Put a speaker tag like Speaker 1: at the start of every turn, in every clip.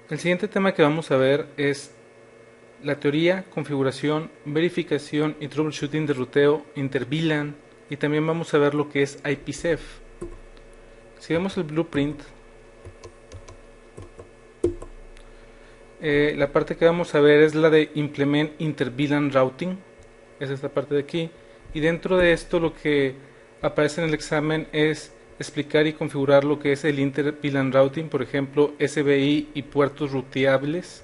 Speaker 1: El siguiente tema que vamos a ver es la teoría, configuración, verificación y troubleshooting de ruteo inter-VLAN, y también vamos a ver lo que es IPsec. Si vemos el blueprint, la parte que vamos a ver es la de Implement Inter-VLAN Routing, es esta parte de aquí, y dentro de esto lo que aparece en el examen es explicar y configurar lo que es el Inter-VLAN Routing, por ejemplo SBI y puertos ruteables,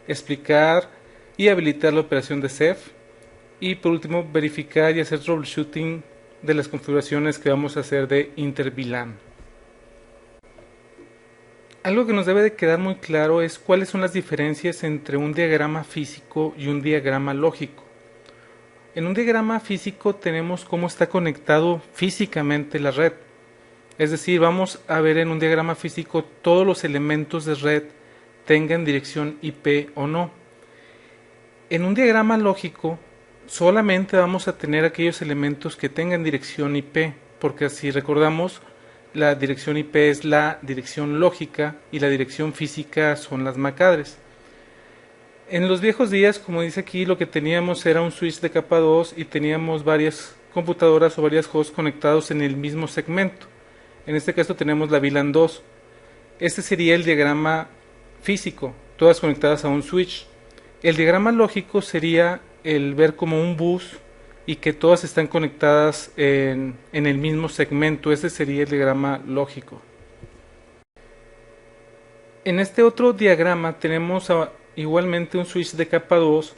Speaker 1: explicar y habilitar la operación de CEF, y por último verificar y hacer troubleshooting de las configuraciones que vamos a hacer de inter-VLAN. Algo que nos debe de quedar muy claro es cuáles son las diferencias entre un diagrama físico y un diagrama lógico. En un diagrama físico tenemos cómo está conectado físicamente la red. Es decir, vamos a ver en un diagrama físico todos los elementos de red tengan dirección IP o no. En un diagrama lógico solamente vamos a tener aquellos elementos que tengan dirección IP, porque si recordamos, la dirección IP es la dirección lógica y la dirección física son las MAC-adres. En los viejos días, como dice aquí, lo que teníamos era un switch de capa 2 y teníamos varias computadoras o varias hosts conectados en el mismo segmento. En este caso tenemos la VLAN 2. Este sería el diagrama físico, todas conectadas a un switch. El diagrama lógico sería el ver como un bus y que todas están conectadas en el mismo segmento. Ese sería el diagrama lógico. En este otro diagrama tenemos igualmente un switch de capa 2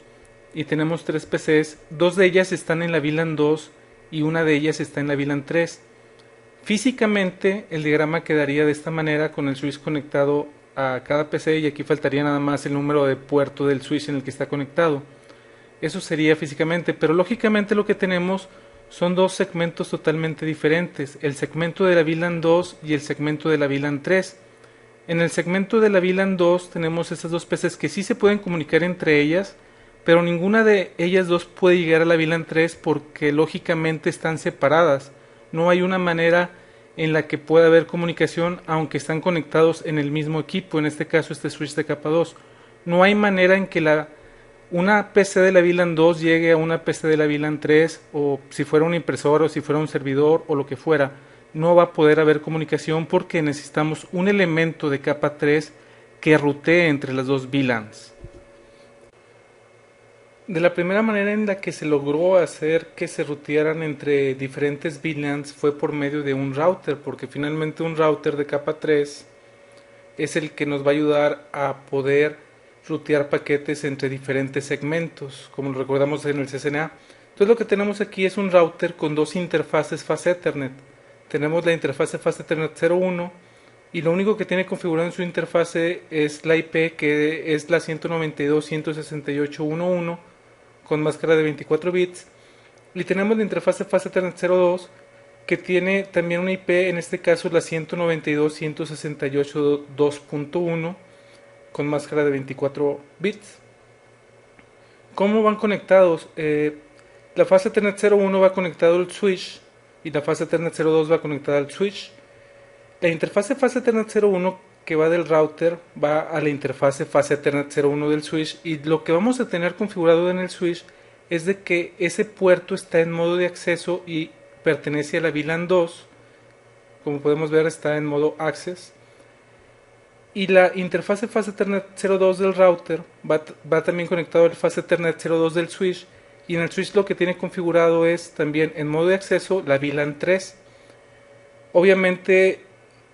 Speaker 1: y tenemos tres PCs. Dos de ellas están en la VLAN 2 y una de ellas está en la VLAN 3. Físicamente el diagrama quedaría de esta manera, con el switch conectado a cada PC, y aquí faltaría nada más el número de puerto del switch en el que está conectado. Eso sería físicamente, pero lógicamente lo que tenemos son dos segmentos totalmente diferentes, el segmento de la VLAN 2 y el segmento de la VLAN 3. En el segmento de la VLAN 2 tenemos estas dos PCs que sí se pueden comunicar entre ellas, pero ninguna de ellas dos puede llegar a la VLAN 3 porque lógicamente están separadas. No hay una manera en la que pueda haber comunicación aunque están conectados en el mismo equipo, en este caso este switch de capa 2. No hay manera en que una PC de la VLAN 2 llegue a una PC de la VLAN 3, o si fuera un impresor o si fuera un servidor o lo que fuera. No va a poder haber comunicación porque necesitamos un elemento de capa 3 que rutee entre las dos VLANs. De la primera manera en la que se logró hacer que se rutearan entre diferentes VLANs fue por medio de un router, porque finalmente un router de capa 3 es el que nos va a ayudar a poder rutear paquetes entre diferentes segmentos, como lo recordamos en el CCNA. Entonces lo que tenemos aquí es un router con dos interfaces fase Ethernet. Tenemos la interfase fase Ethernet 01 y lo único que tiene configurado en su interfase es la IP, que es la 192.168.1.1 con máscara de 24 bits, y tenemos la interfase fase Ethernet 02 que tiene también una IP, en este caso la 192.168.2.1 con máscara de 24 bits. ¿Cómo van conectados? La fase Ethernet 01 va conectado al switch y la fase Ethernet 02 va conectada al switch. La interfase fase Ethernet 01 que va del router va a la interfase fase Ethernet 01 del switch, y lo que vamos a tener configurado en el switch es de que ese puerto está en modo de acceso y pertenece a la VLAN 2. Como podemos ver, está en modo access. Y la interfase fase Ethernet 02 del router va también conectado al fase Ethernet 02 del switch, y en el switch lo que tiene configurado es también en modo de acceso la VLAN 3. Obviamente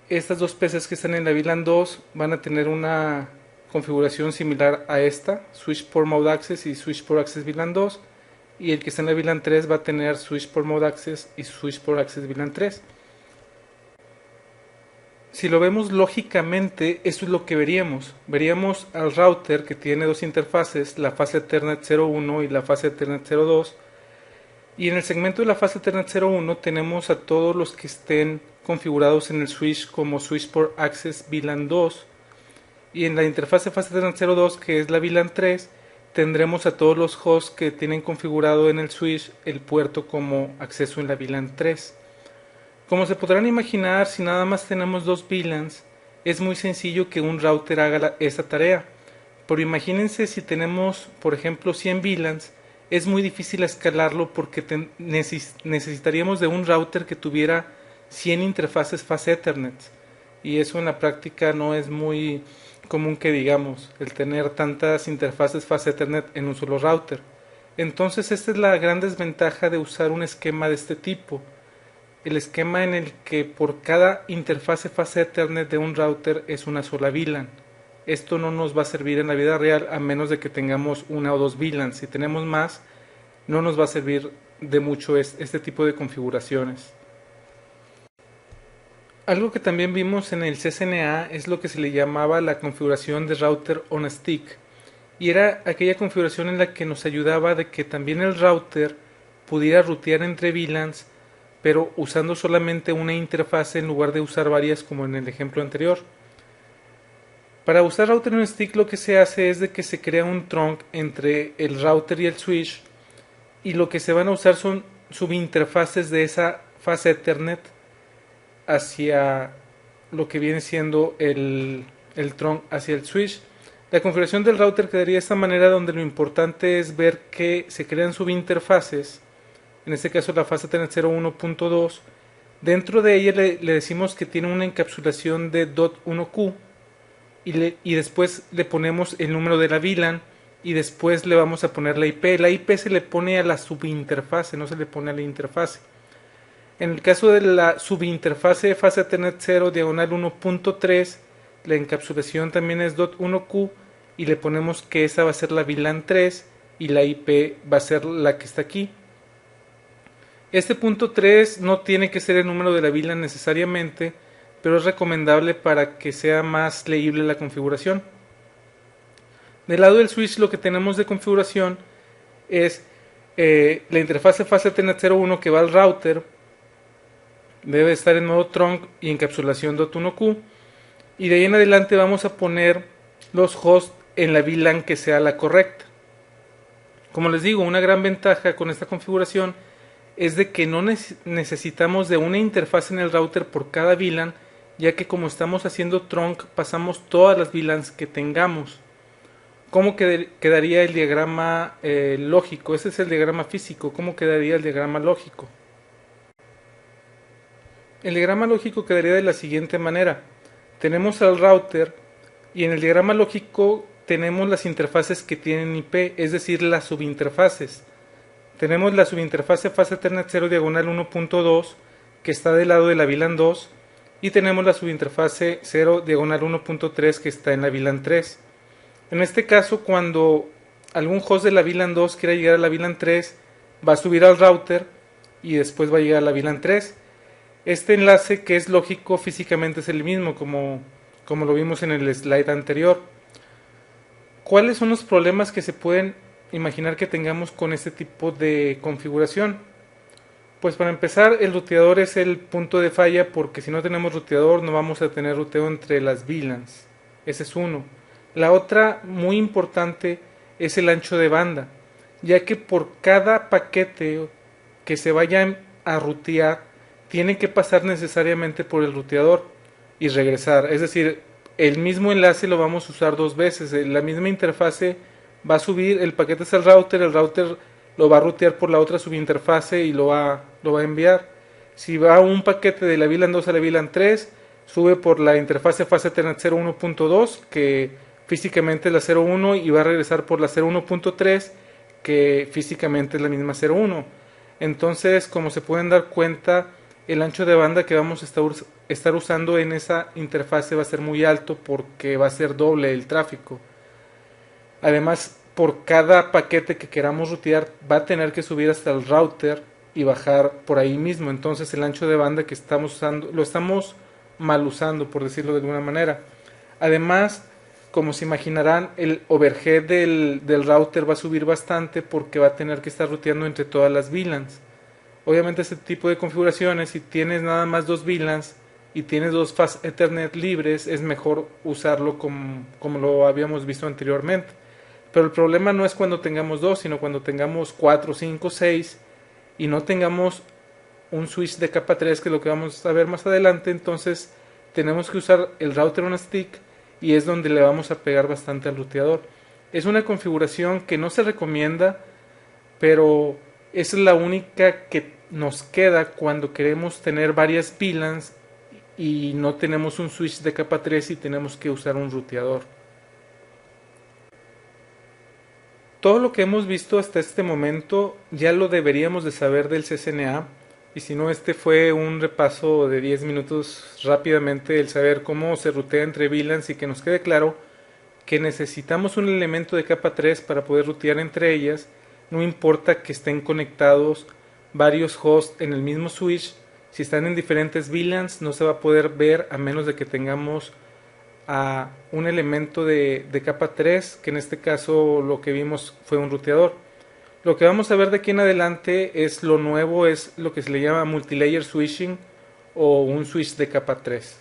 Speaker 1: estas dos PCs que están en la VLAN 2 van a tener una configuración similar a esta, Switch Port Mode Access y Switch Port Access VLAN 2, y el que está en la VLAN 3 va a tener Switch Port Mode Access y Switch Port Access VLAN 3. Si lo vemos lógicamente, esto es lo que veríamos. Veríamos al router que tiene dos interfaces, la fase Ethernet 01 y la fase Ethernet 02. Y en el segmento de la fase Ethernet 01 tenemos a todos los que estén configurados en el switch como Switch Port Access VLAN 2. Y en la interfase fase Ethernet 02, que es la VLAN 3, tendremos a todos los hosts que tienen configurado en el switch el puerto como acceso en la VLAN 3. Como se podrán imaginar, si nada más tenemos dos VLANs, es muy sencillo que un router haga esa tarea. Pero imagínense si tenemos, por ejemplo, 100 VLANs, es muy difícil escalarlo porque necesitaríamos de un router que tuviera 100 interfaces fase Ethernet. Y eso en la práctica no es muy común que digamos, el tener tantas interfaces fase Ethernet en un solo router. Entonces esta es la gran desventaja de usar un esquema de este tipo. El esquema en el que por cada interfase fase Ethernet de un router es una sola VLAN. Esto no nos va a servir en la vida real a menos de que tengamos una o dos VLANs. Si tenemos más, no nos va a servir de mucho este tipo de configuraciones. Algo que también vimos en el CCNA es lo que se le llamaba la configuración de router on stick, y era aquella configuración en la que nos ayudaba de que también el router pudiera rutear entre VLANs, pero usando solamente una interfase en lugar de usar varias como en el ejemplo anterior. Para usar router on stick lo que se hace es de que se crea un trunk entre el router y el switch, y lo que se van a usar son subinterfaces de esa fase Ethernet hacia lo que viene siendo el trunk hacia el switch. La configuración del router quedaría de esta manera, donde lo importante es ver que se crean subinterfaces, en este caso la fase Ethernet 01.2. Dentro de ella le decimos que tiene una encapsulación de .1Q y después le ponemos el número de la VLAN y después le vamos a poner la IP. La IP se le pone a la subinterfase, no se le pone a la interfase. En el caso de la subinterfase de fase Ethernet 0 diagonal 1.3, la encapsulación también es .1Q y le ponemos que esa va a ser la VLAN 3 y la IP va a ser la que está aquí. Este punto 3 no tiene que ser el número de la VLAN necesariamente, pero es recomendable para que sea más leíble la configuración. Del lado del switch lo que tenemos de configuración es la interfase fase Ethernet 01 que va al router. Debe estar en modo trunk y encapsulación .1Q. Y de ahí en adelante vamos a poner los hosts en la VLAN que sea la correcta. Como les digo, una gran ventaja con esta configuración es de que no necesitamos de una interfaz en el router por cada VLAN, ya que como estamos haciendo trunk pasamos todas las VLANs que tengamos. ¿Cómo quedaría el diagrama lógico? Ese es el diagrama físico. ¿Cómo quedaría el diagrama lógico? El diagrama lógico quedaría de la siguiente manera. Tenemos al router y en el diagrama lógico tenemos las interfaces que tienen IP, es decir, las subinterfaces. Tenemos la subinterfase fase Ethernet 0 diagonal 1.2 que está del lado de la VLAN 2 y tenemos la subinterfase 0 diagonal 1.3 que está en la VLAN 3. En este caso, cuando algún host de la VLAN 2 quiera llegar a la VLAN 3, va a subir al router y después va a llegar a la VLAN 3. Este enlace, que es lógico, físicamente es el mismo, como lo vimos en el slide anterior. ¿Cuáles son los problemas que se pueden imaginar que tengamos con este tipo de configuración? Pues para empezar, el ruteador es el punto de falla, porque si no tenemos ruteador no vamos a tener ruteo entre las VLANs. Ese es uno. La otra, muy importante, es el ancho de banda, ya que por cada paquete que se vaya a rutear tiene que pasar necesariamente por el ruteador y regresar. Es decir, el mismo enlace lo vamos a usar dos veces. La misma interfase va a subir el paquete hacia el router lo va a rutear por la otra subinterfase y lo va a enviar. Si va un paquete de la VLAN 2 a la VLAN 3, sube por la interfase fase Ethernet 01.2, que físicamente es la 01, y va a regresar por la 01.3, que físicamente es la misma 01. Entonces, como se pueden dar cuenta, el ancho de banda que vamos a estar usando en esa interfase va a ser muy alto porque va a ser doble el tráfico. Además, por cada paquete que queramos rutear va a tener que subir hasta el router y bajar por ahí mismo. Entonces el ancho de banda que estamos usando lo estamos mal usando, por decirlo de alguna manera. Además, como se imaginarán, el overhead del router va a subir bastante porque va a tener que estar ruteando entre todas las VLANs. Obviamente este tipo de configuraciones, si tienes nada más dos VLANs y tienes dos fast Ethernet libres, es mejor usarlo como lo habíamos visto anteriormente. Pero el problema no es cuando tengamos dos, sino cuando tengamos 4, 5, 6 y no tengamos un switch de capa 3, que es lo que vamos a ver más adelante. Entonces tenemos que usar el router on a stick y es donde le vamos a pegar bastante al ruteador. Es una configuración que no se recomienda, pero es la única que nos queda cuando queremos tener varias VLANs y no tenemos un switch de capa 3 y tenemos que usar un ruteador. Todo lo que hemos visto hasta este momento ya lo deberíamos de saber del CCNA, y si no, este fue un repaso de 10 minutos rápidamente el saber cómo se rutea entre VLANs y que nos quede claro que necesitamos un elemento de capa 3 para poder rutear entre ellas, no importa que estén conectados varios hosts en el mismo switch. Si están en diferentes VLANs no se va a poder ver a menos de que tengamos a un elemento de capa 3, que en este caso lo que vimos fue un ruteador. Lo que vamos a ver de aquí en adelante es lo nuevo, es lo que se le llama multilayer switching o un switch de capa 3.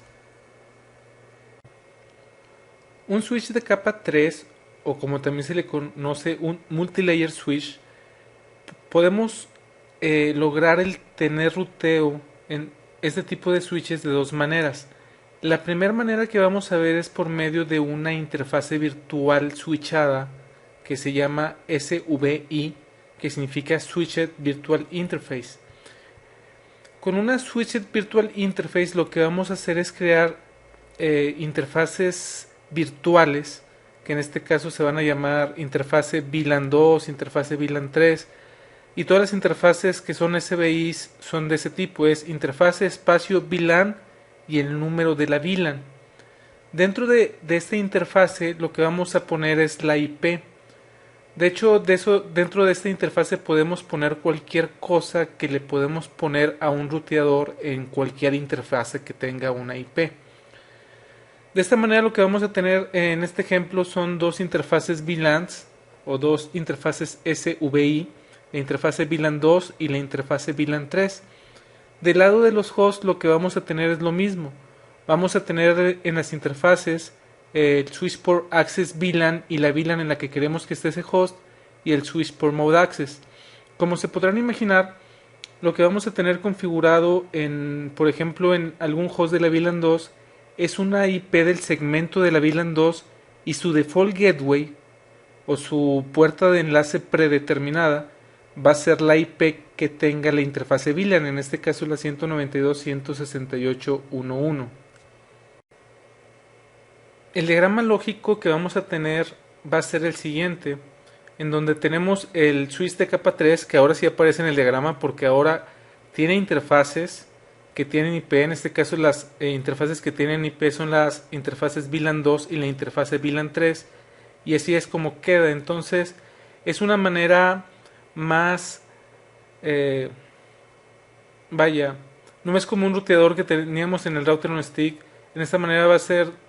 Speaker 1: Un switch de capa 3, o como también se le conoce un multilayer switch, podemos lograr el tener ruteo en este tipo de switches de dos maneras. La primera manera que vamos a ver es por medio de una interfase virtual switchada que se llama SVI, que significa Switched Virtual Interface. Con una Switched Virtual Interface lo que vamos a hacer es crear interfaces virtuales, que en este caso se van a llamar interfase VLAN 2, interfase VLAN 3, y todas las interfaces que son SVIs son de ese tipo, es interfase espacio VLAN y el número de la VLAN. Dentro de esta interfase lo que vamos a poner es la IP. De hecho, dentro de esta interfase podemos poner cualquier cosa que le podemos poner a un ruteador en cualquier interfase que tenga una IP. De esta manera lo que vamos a tener en este ejemplo son dos interfaces VLANs o dos interfaces SVI, la interfase VLAN 2 y la interfase VLAN 3. Del lado de los hosts lo que vamos a tener es lo mismo. Vamos a tener en las interfaces el switch por access VLAN y la VLAN en la que queremos que esté ese host y el switch por mode access. Como se podrán imaginar, lo que vamos a tener configurado por ejemplo, en algún host de la VLAN 2 es una IP del segmento de la VLAN 2 y su default gateway o su puerta de enlace predeterminada va a ser la IP que tenga la interfase VLAN, en este caso la 192.168.1.1. El diagrama lógico que vamos a tener va a ser el siguiente, en donde tenemos el switch de capa 3, que ahora sí aparece en el diagrama porque ahora tiene interfaces que tienen IP. En este caso las interfaces que tienen IP son las interfaces VLAN 2 y la interfase VLAN 3, y así es como queda. Entonces es una manera más no es como un ruteador que teníamos en el router on stick. En esta manera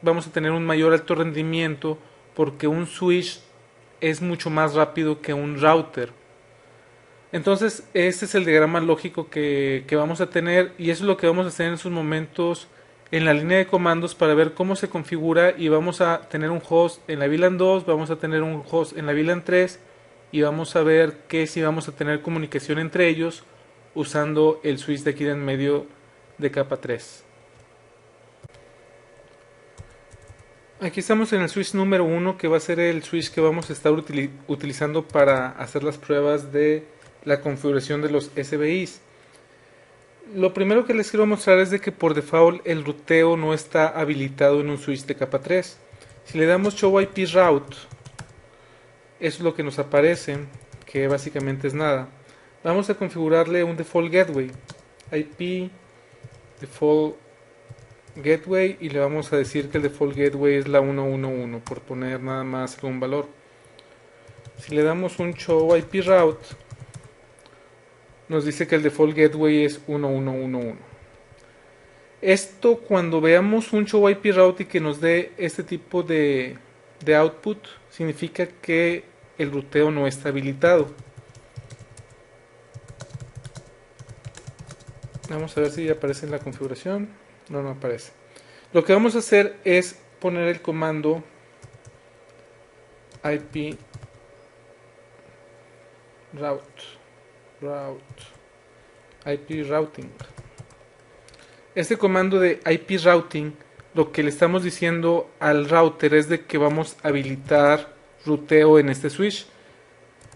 Speaker 1: vamos a tener un mayor alto rendimiento porque un switch es mucho más rápido que un router. Entonces este es el diagrama lógico que vamos a tener, y eso es lo que vamos a hacer en esos momentos en la línea de comandos para ver cómo se configura. Y vamos a tener un host en la VLAN 2, vamos a tener un host en la VLAN 3 y vamos a ver que si vamos a tener comunicación entre ellos usando el switch de aquí de en medio de capa 3. Aquí estamos en el switch número 1, que va a ser el switch que vamos a estar utilizando para hacer las pruebas de la configuración de los SVIs. Lo primero que les quiero mostrar es de que por default el ruteo no está habilitado en un switch de capa 3. Si le damos show IP route, eso es lo que nos aparece, que básicamente es nada. Vamos a configurarle un default gateway, IP default gateway, y le vamos a decir que el default gateway es la 111, por poner nada más algún valor. Si le damos un show IP route, nos dice que el default gateway es 1111. Esto, cuando veamos un show IP route y que nos dé este tipo de output, significa que el ruteo no está habilitado. Vamos a ver si aparece en la configuración. No aparece. Lo que vamos a hacer es poner el comando IP IP routing. Este comando de IP routing lo que le estamos diciendo al router es de que vamos a habilitar ruteo en este switch.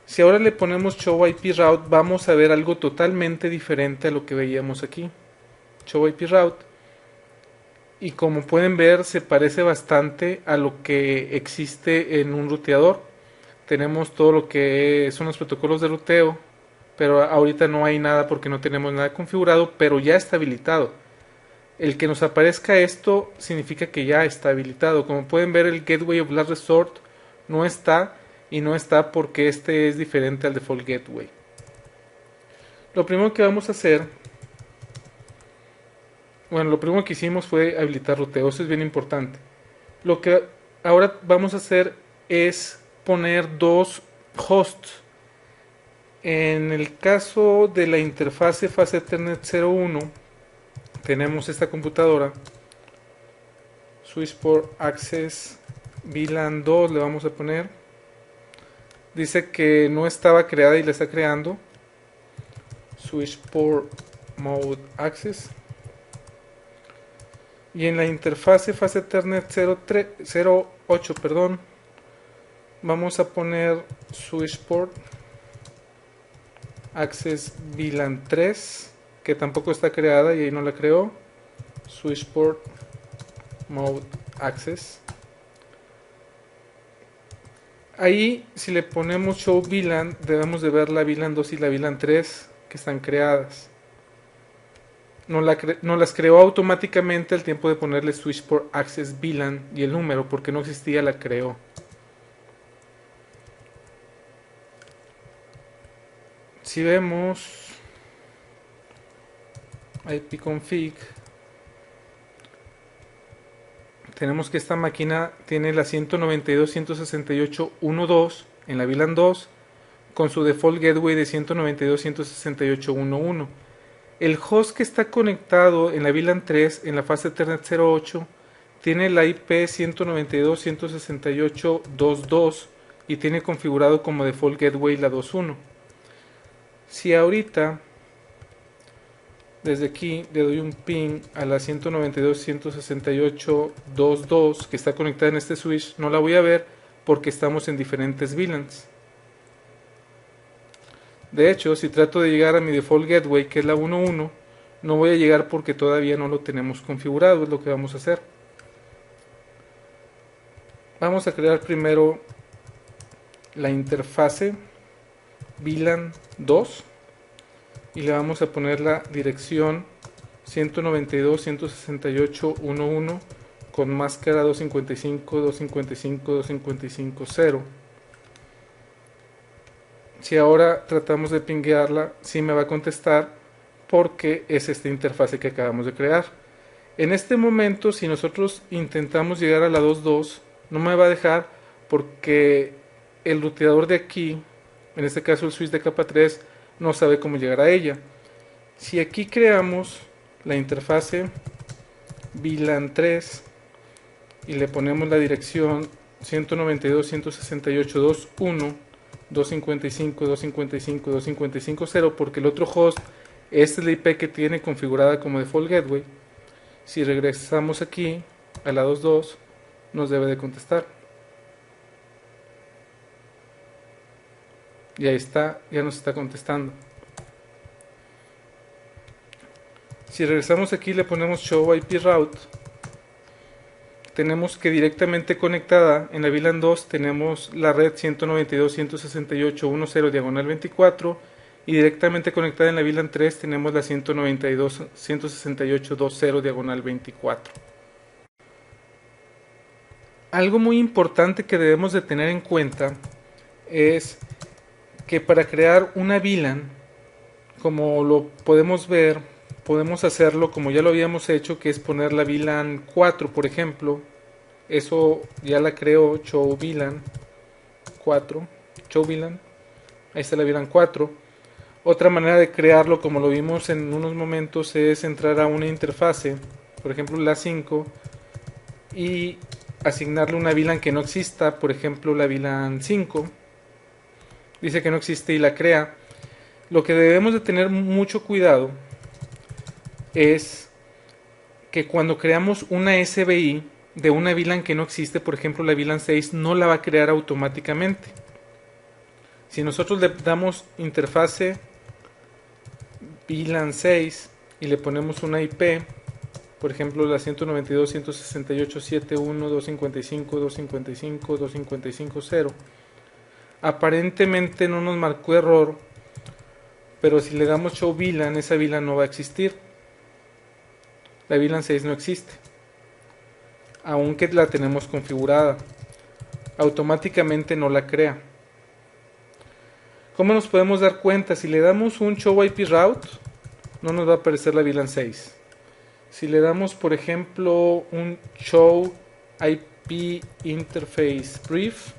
Speaker 1: Si ahora le ponemos show IP route, vamos a ver algo totalmente diferente a lo que veíamos aquí. Show IP route, y como pueden ver se parece bastante a lo que existe en un ruteador. Tenemos todo lo que son los protocolos de ruteo, pero ahorita no hay nada porque no tenemos nada configurado, pero ya está habilitado. El que nos aparezca esto significa que ya está habilitado. Como pueden ver, el Gateway of Last Resort no está, y no está porque este es diferente al default gateway. Lo primero que vamos a hacer, bueno, lo primero que hicimos fue habilitar ruteo, eso es bien importante. Lo que ahora vamos a hacer es poner dos hosts. En el caso de la interfase Fast Ethernet 01, tenemos esta computadora, Switchport Access VLAN 2 le vamos a poner. Dice que no estaba creada y la está creando. Switchport Mode Access. Y en la interfase Fast Ethernet 08, perdón, vamos a poner Switchport Access VLAN 3, que tampoco está creada y ahí no la creó. Switchport Mode Access. Ahí, si le ponemos Show VLAN, debemos de ver la VLAN 2 y la VLAN 3 que están creadas. No las creó automáticamente al tiempo de ponerle Switchport Access VLAN y el número, porque no existía, la creó. Si vemos ipconfig, tenemos que esta máquina tiene la 192.168.1.2 en la VLAN 2 con su default gateway de 192.168.1.1. El host que está conectado en la VLAN 3 en la fase Ethernet 08 tiene la IP 192.168.2.2 y tiene configurado como default gateway la 2.1. Si ahorita desde aquí le doy un ping a la 192.168.2.2 que está conectada en este switch, no la voy a ver porque estamos en diferentes VLANs. De hecho, si trato de llegar a mi default gateway, que es la 1.1, no voy a llegar porque todavía no lo tenemos configurado. Es lo que vamos a hacer. Vamos a crear primero la interfase VLAN 2 y le vamos a poner la dirección 192.168.1.1 con máscara 255.255.255.0. Si ahora tratamos de pinguearla, sí me va a contestar porque es esta interfase que acabamos de crear. En este momento, si nosotros intentamos llegar a la 2.2, no me va a dejar porque el ruteador de aquí, en este caso el switch de capa 3, no sabe cómo llegar a ella. Si aquí creamos la interfase VLAN 3 y le ponemos la dirección 192.168.2.1, 255, 255, 255.0 porque el otro host es la IP que tiene configurada como default gateway. Si regresamos aquí a la 2.2 nos debe de contestar. Y ahí está, ya nos está contestando. Si regresamos aquí y le ponemos show IP route, tenemos que directamente conectada en la VLAN 2 tenemos la red 192.168.1.0 diagonal 24 y directamente conectada en la VLAN 3 tenemos la 192.168.2.0 diagonal 24. Algo muy importante que debemos de tener en cuenta es que para crear una VLAN, como lo podemos ver, podemos hacerlo como ya lo habíamos hecho, que es poner la VLAN 4, por ejemplo. Eso ya la creo, show VLAN 4, show VLAN, ahí está la VLAN 4. Otra manera de crearlo, como lo vimos en unos momentos, es entrar a una interfase, por ejemplo la 5, y asignarle una VLAN que no exista, por ejemplo la VLAN 5. Dice que no existe y la crea. Lo que debemos de tener mucho cuidado es que cuando creamos una SBI de una VLAN que no existe, por ejemplo la VLAN 6, no la va a crear automáticamente. Si nosotros le damos interfase VLAN 6 y le ponemos una IP, por ejemplo la 192.168.7.1.255.255.255.0, aparentemente no nos marcó error, pero si le damos show VLAN, esa VLAN no va a existir. La VLAN 6 no existe, aunque la tenemos configurada. Automáticamente no la crea. ¿Cómo nos podemos dar cuenta? Si le damos un show IP route, no nos va a aparecer la VLAN 6. Si le damos, por ejemplo, un show IP interface brief,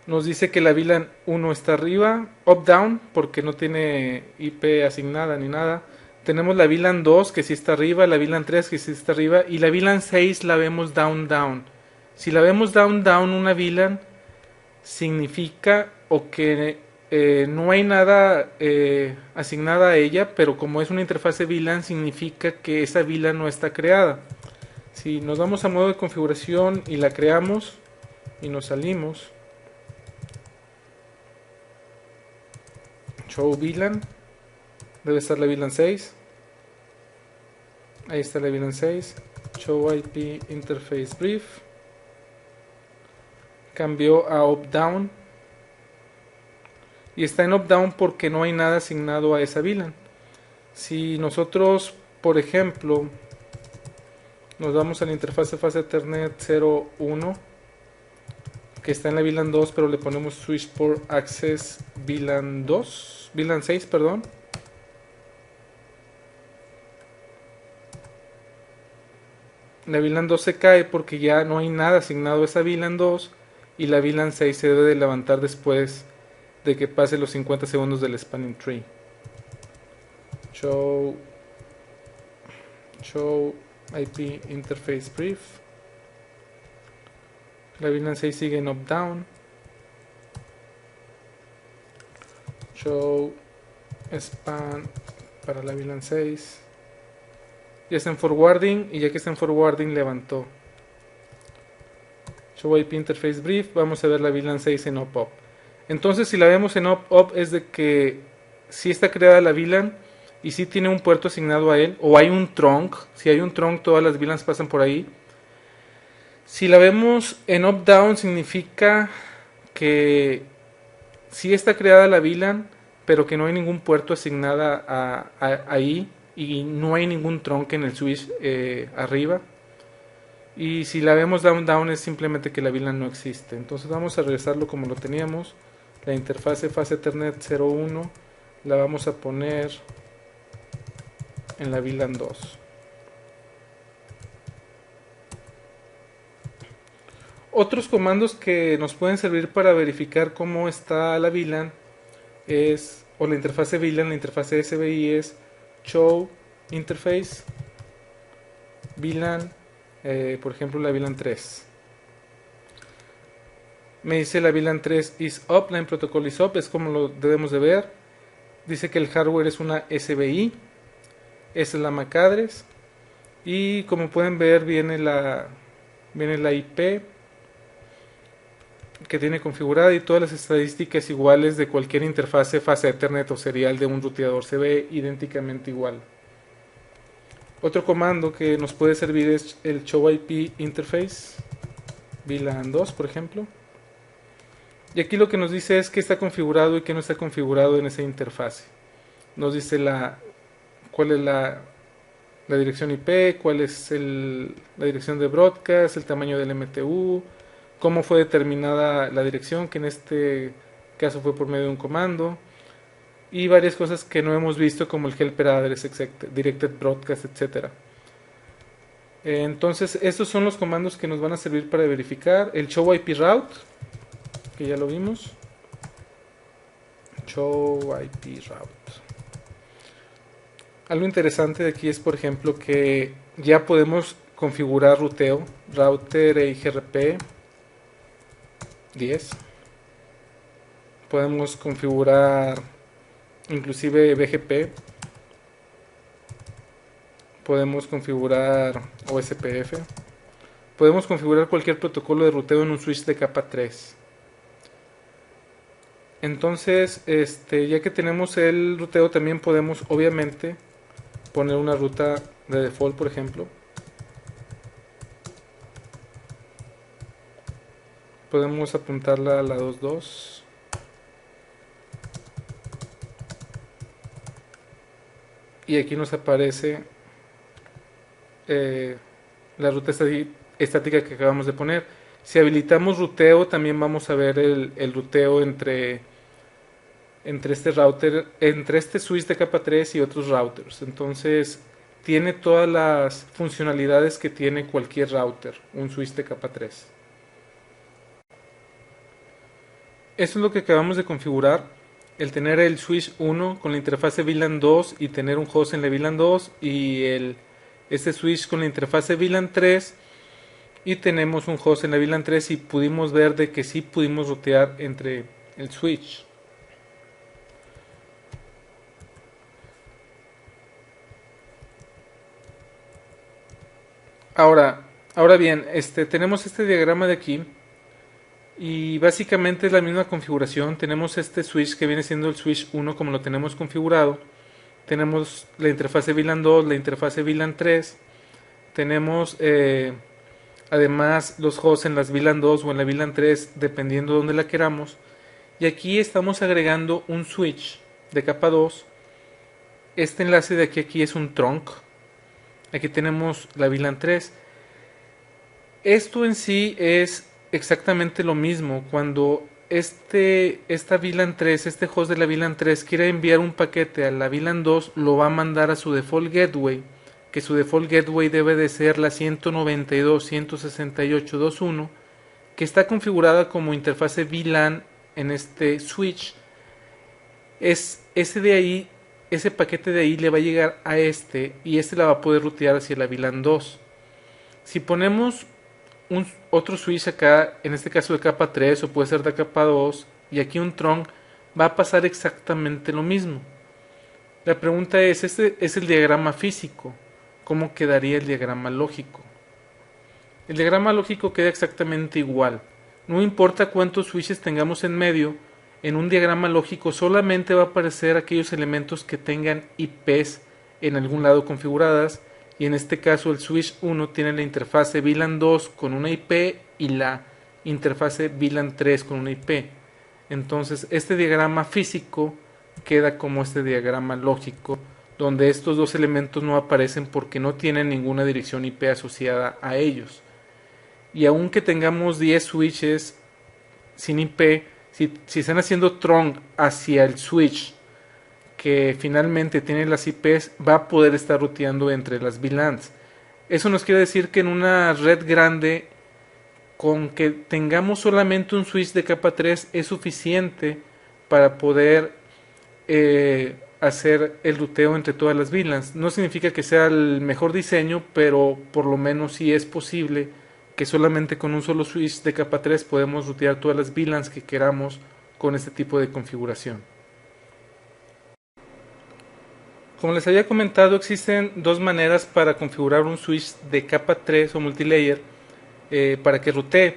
Speaker 1: nos dice que la VLAN 1 está arriba, up down, porque no tiene IP asignada ni nada. Tenemos la VLAN 2 que sí está arriba, la VLAN 3 que sí está arriba, y la VLAN 6 la vemos down down. Si la vemos down down una VLAN, significa o que no hay nada asignada a ella, pero como es una interfase VLAN, significa que esa VLAN no está creada. Si nos vamos a modo de configuración y la creamos y nos salimos, show VLAN, debe estar la VLAN 6, ahí está la VLAN 6, show IP interface brief, cambió a up down y está en up down porque no hay nada asignado a esa VLAN. Si nosotros, por ejemplo, nos vamos a la interfase fase Ethernet 01, que está en la VLAN 2, pero le ponemos switch port access VLAN 2, VLAN 6, perdón. La VLAN 2 se cae porque ya no hay nada asignado a esa VLAN 2 y la VLAN 6 se debe de levantar después de que pase los 50 segundos del spanning tree. Show IP interface brief. La VLAN 6 sigue en up down. Show span para la VLAN 6. Ya está en forwarding, y ya que está en forwarding levantó. Show IP interface brief. Vamos a ver la VLAN 6 en up up. Entonces si la vemos en up up es de que sí está creada la VLAN y sí tiene un puerto asignado a él, o hay un trunk. Si hay un trunk, todas las VLANs pasan por ahí. Si la vemos en up down, significa que sí está creada la VLAN, pero que no hay ningún puerto asignada ahí, y no hay ningún trunk en el switch arriba. Y si la vemos down down es simplemente que la VLAN no existe. Entonces vamos a regresarlo como lo teníamos. La interfase fase Ethernet 01 la vamos a poner en la VLAN 2. Otros comandos que nos pueden servir para verificar cómo está la VLAN es, o la interfase VLAN, la interfase SBI, es show interface VLAN, por ejemplo la VLAN 3. Me dice la VLAN 3 is up, line protocol is up, es como lo debemos de ver. Dice que el hardware es una SBI, esa es la MAC address, y como pueden ver viene la IP que tiene configurada y todas las estadísticas iguales de cualquier interfase fase Ethernet o serial de un ruteador, se ve idénticamente igual. Otro comando que nos puede servir es el show IP interface VLAN 2, por ejemplo. Y aquí lo que nos dice es qué está configurado y qué no está configurado en esa interfase. Nos dice cuál es la dirección IP, cuál es la dirección de broadcast, el tamaño del MTU, cómo fue determinada la dirección, que en este caso fue por medio de un comando, y varias cosas que no hemos visto como el helper address, directed broadcast, etc. Entonces estos son los comandos que nos van a servir para verificar. El show IP route, que ya lo vimos. Show IP route. Algo interesante de aquí es, por ejemplo, que ya podemos configurar ruteo, router e IGRP 10. Podemos configurar inclusive BGP. podemos configurar OSPF, podemos configurar cualquier protocolo de ruteo en un switch de capa 3. Entonces, ya que tenemos el ruteo, también podemos obviamente poner una ruta de default, por ejemplo. Podemos apuntarla a la 2.2. Y aquí nos aparece la ruta estática que acabamos de poner. Si habilitamos ruteo, también vamos a ver el ruteo entre este router, entre este switch de capa 3 y otros routers. Entonces tiene todas las funcionalidades que tiene cualquier router, un switch de capa 3. Eso es lo que acabamos de configurar. El tener el switch 1 con la interfase VLAN 2 y tener un host en la VLAN 2 y este switch con la interfase VLAN 3 y tenemos un host en la VLAN 3 y pudimos ver de que sí pudimos rutear entre el switch. Ahora bien, tenemos este diagrama de aquí y básicamente es la misma configuración. Tenemos este switch que viene siendo el switch 1 como lo tenemos configurado. Tenemos la interfase VLAN 2, la interfase VLAN 3. Tenemos además los hosts en las VLAN 2 o en la VLAN 3 dependiendo de donde la queramos. Y aquí estamos agregando un switch de capa 2. Este enlace de aquí es un trunk. Aquí tenemos la VLAN 3. Esto en sí es exactamente lo mismo. Cuando esta VLAN 3, este host de la VLAN 3 quiere enviar un paquete a la VLAN 2, lo va a mandar a su default gateway, que su default gateway debe de ser la 192.168.2.1, que está configurada como interfase VLAN en este switch. Ese paquete de ahí le va a llegar a y la va a poder rutear hacia la VLAN 2. Si ponemos otro switch acá, en este caso de capa 3 o puede ser de capa 2 y aquí un trunk, va a pasar exactamente lo mismo. La pregunta es, este es el diagrama físico, ¿cómo quedaría el diagrama lógico? El diagrama lógico queda exactamente igual. No importa cuántos switches tengamos en medio, en un diagrama lógico solamente va a aparecer aquellos elementos que tengan IPs en algún lado configuradas, y en este caso el switch 1 tiene la interfase VLAN 2 con una IP y la interfase VLAN 3 con una IP. Entonces este diagrama físico queda como este diagrama lógico, donde estos dos elementos no aparecen porque no tienen ninguna dirección IP asociada a ellos. Y aunque tengamos 10 switches sin IP, si están haciendo trunk hacia el switch que finalmente tiene las IPs, va a poder estar ruteando entre las VLANs. Eso nos quiere decir que en una red grande, con que tengamos solamente un switch de capa 3 es suficiente para poder hacer el ruteo entre todas las VLANs. No significa que sea el mejor diseño, pero por lo menos sí es posible que solamente con un solo switch de capa 3 podemos rutear todas las VLANs que queramos con este tipo de configuración. Como les había comentado, existen dos maneras para configurar un switch de capa 3 o multilayer para que rutee.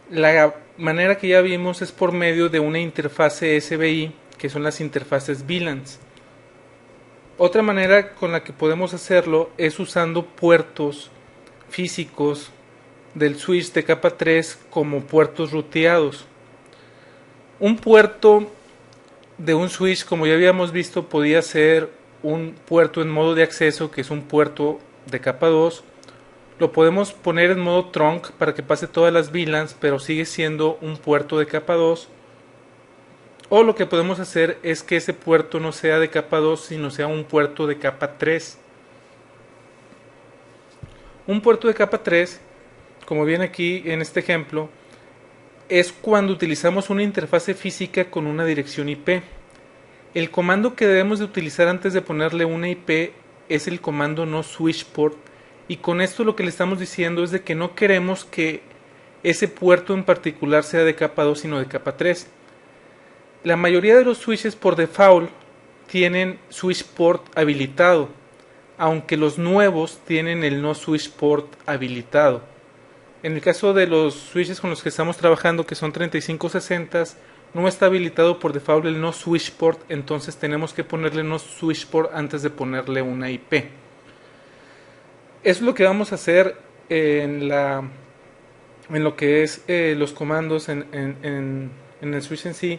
Speaker 1: La manera que ya vimos es por medio de una interfase SBI, que son las interfaces VLANs. Otra manera con la que podemos hacerlo es usando puertos físicos del switch de capa 3 como puertos ruteados. Un puerto de un switch, como ya habíamos visto, podía ser un puerto en modo de acceso, que es un puerto de capa 2. Lo podemos poner en modo trunk para que pase todas las VLANs, pero sigue siendo un puerto de capa 2. O lo que podemos hacer es que ese puerto no sea de capa 2, sino sea un puerto de capa 3. Un puerto de capa 3, como viene aquí en este ejemplo, es cuando utilizamos una interfase física con una dirección IP. El comando que debemos de utilizar antes de ponerle una IP es el comando no switchport, y con esto lo que le estamos diciendo es de que no queremos que ese puerto en particular sea de capa 2 sino de capa 3. La mayoría de los switches por default tienen switchport habilitado. aunque los nuevos tienen el no switch port habilitado. En el caso de los switches con los que estamos trabajando, que son 3560, no está habilitado por default el no switch port, entonces tenemos que ponerle no switch port antes de ponerle una IP. Eso es lo que vamos a hacer en lo que es los comandos en el switch en sí.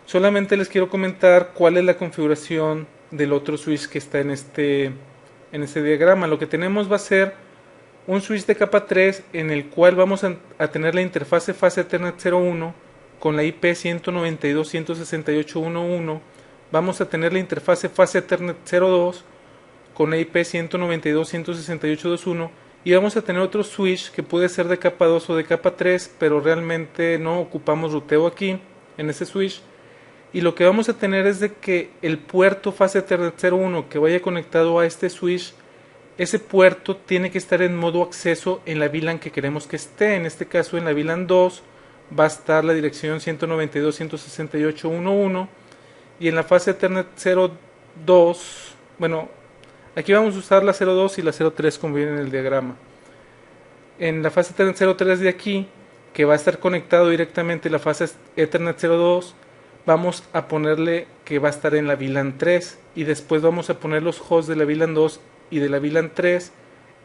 Speaker 1: Solamente les quiero comentar cuál es la configuración del otro switch que está en este diagrama. Lo que tenemos va a ser un switch de capa 3 en el cual vamos a tener la interfase fase Ethernet 01 con la IP 192.168.1.1. Vamos a tener la interfase fase Ethernet 02 con la IP 192.168.2.1 y vamos a tener otro switch que puede ser de capa 2 o de capa 3, pero realmente no ocupamos ruteo aquí en ese switch. Y lo que vamos a tener es de que el puerto fase Ethernet 01 que vaya conectado a este switch, ese puerto tiene que estar en modo acceso en la VLAN que queremos que esté. En este caso en la VLAN 2 va a estar la dirección 192.168.1.1 y en la fase Ethernet 02, bueno, aquí vamos a usar la 02 y la 03 como viene en el diagrama. En la fase Ethernet 03 de aquí, que va a estar conectado directamente a la fase Ethernet 02, vamos a ponerle que va a estar en la VLAN 3 y después vamos a poner los hosts de la VLAN 2 y de la VLAN 3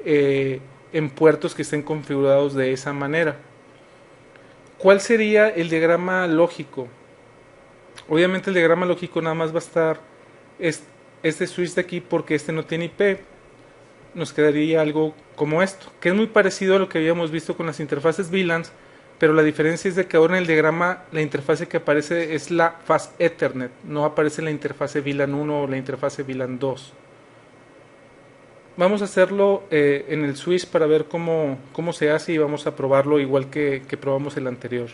Speaker 1: en puertos que estén configurados de esa manera. ¿Cuál sería el diagrama lógico? Obviamente el diagrama lógico nada más va a estar este switch de aquí porque este no tiene IP. Nos quedaría algo como esto, que es muy parecido a lo que habíamos visto con las interfaces VLANs, pero la diferencia es de que ahora en el diagrama la interfase que aparece es la fase Ethernet, no aparece la interfase VLAN 1 o la interfase VLAN 2. Vamos a hacerlo en el switch para ver cómo se hace y vamos a probarlo igual que probamos el anterior.